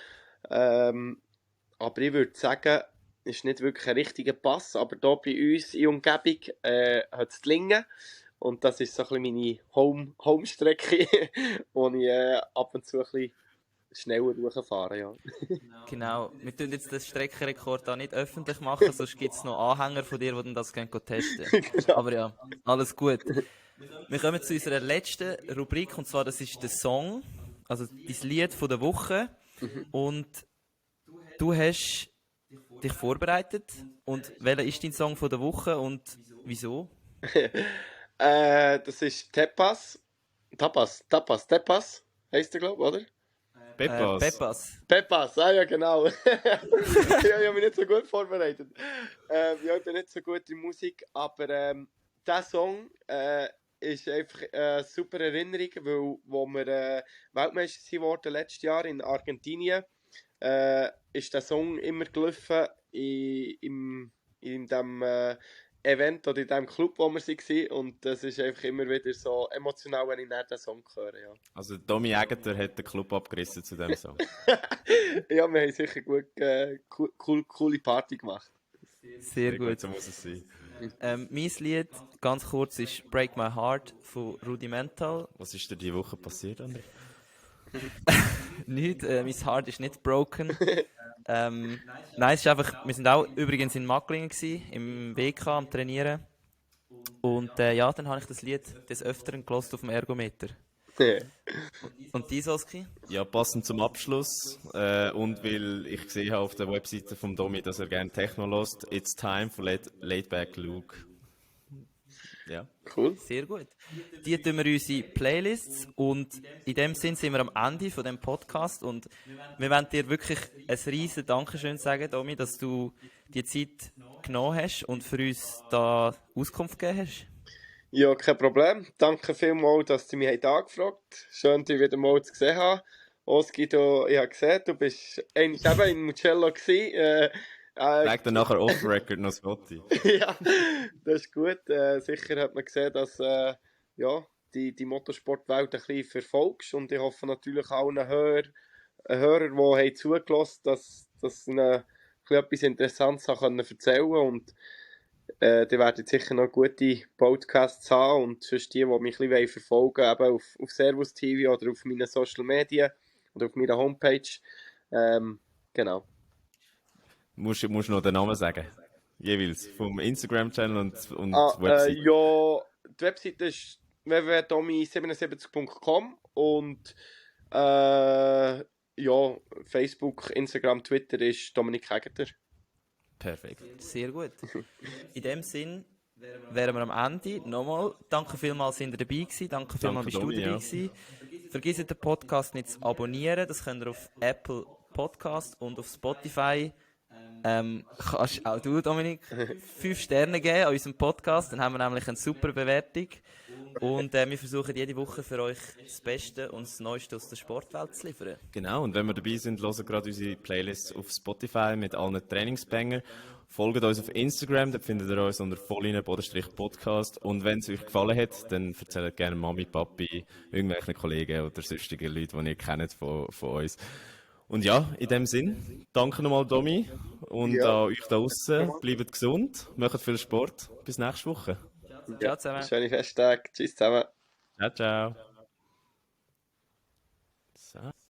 Aber ich würde sagen, es ist nicht wirklich ein richtiger Pass. Aber hier bei uns in der Umgebung hat es die Lingen. Und das ist so ein bisschen meine Home-Strecke, wo ich ab und zu ein bisschen schneller durchfahren, ja. Genau. Wir tun jetzt den Streckenrekord da nicht öffentlich machen, sonst gibt es noch Anhänger von dir, die dann das testen können. Genau. Aber ja, alles gut. Wir kommen zu unserer letzten Rubrik, und zwar das ist der Song, also dein Lied von der Woche. Und du hast dich vorbereitet. Und welcher ist dein Song von der Woche und wieso? Das ist Tapas, heisst der, glaube ich, oder? Pepas. Pepas. Pepas, ja genau. Ja, ich habe mich nicht so gut vorbereitet. Ja, ich bin nicht so gut in Musik, aber dieser Song ist einfach eine super Erinnerung, weil wo wir Weltmeister wurden letztes Jahr in Argentinien, ist der Song immer gelaufen in dem Event oder in dem Club, wo wir waren. Und das ist einfach immer wieder so emotional, wenn ich nicht den Song höre. Ja. Also Tommy Aegerter hat den Club abgerissen zu diesem Song. Ja, wir haben sicher gut, coole Party gemacht. Sehr gut. So muss es sein. Mein Lied, ganz kurz, ist Break My Heart von Rudimental. Was ist dir diese Woche passiert, André? Nicht, mein Heart ist nicht broken. Nein, es ist einfach, wir sind auch übrigens in Macklingen gewesen, im WK am Trainieren. Und ja, dann habe ich das Lied des Öfteren gelost auf dem Ergometer. Und die Oski? Ja, passend zum Abschluss und weil ich gesehen habe auf der Webseite von Domi, dass er gerne Techno lost, it's time for Laid Back Luke. Ja. Cool. Sehr gut. Die tun wir unsere Playlists und in dem Sinn sind wir am Ende von dem Podcast und wir wollen dir wirklich ein riesen Dankeschön sagen, Domi, dass du die Zeit genommen hast und für uns da Auskunft gegeben hast. Ja, kein Problem. Danke vielmals, dass du mich angefragt hast. Schön, dich wieder mal zu sehen haben. Oski, ich habe gesehen, du bist eigentlich eben in Mugello gewesen. Leg dann nachher off-Record noch das Foto. Ja, das ist gut. Sicher hat man gesehen, dass ja, die Motorsportwelt ein bisschen verfolgst. Und ich hoffe natürlich auch einen Hörer, die zugelassen haben, dass ihnen etwas Interessantes erzählen können. Und die werden sicher noch gute Podcasts haben. Und sonst die mich ein bisschen verfolgen wollen, eben auf Servus TV oder auf meinen Social Media oder auf meiner Homepage. Genau. Musst noch den Namen sagen. Jeweils. Vom Instagram-Channel und Website. Ja, die Webseite ist www.domi77.com und ja, Facebook, Instagram, Twitter ist Dominik Hegeter. Perfekt. Sehr gut. In dem Sinn wären wir am Ende. Nochmal, danke vielmals, sind ihr dabei gewesen. Danke vielmals, bist du Domi, dabei ja. gewesen. Vergesst den Podcast nicht zu abonnieren. Das könnt ihr auf Apple Podcast und auf Spotify. Kannst auch du, Dominik, 5 Sterne geben an unserem Podcast. Dann haben wir nämlich eine super Bewertung. Und wir versuchen jede Woche für euch das Beste und das Neueste aus der Sportwelt zu liefern. Genau, und wenn wir dabei sind, hören gerade unsere Playlists auf Spotify mit allen Trainingsbängern. Folgt uns auf Instagram, da findet ihr uns unter Volline_Podcast. Und wenn es euch gefallen hat, dann erzählt gerne Mami, Papi, irgendwelchen Kollegen oder sonstigen Leuten, die ihr kennt von uns. Und ja, in dem Sinn, danke nochmal, Domi. Und Ja. an euch da draußen, bleibt gesund, macht viel Sport. Bis nächste Woche. Ciao zusammen. Schöne Festtage. Tschüss zusammen. Ciao, ciao. So.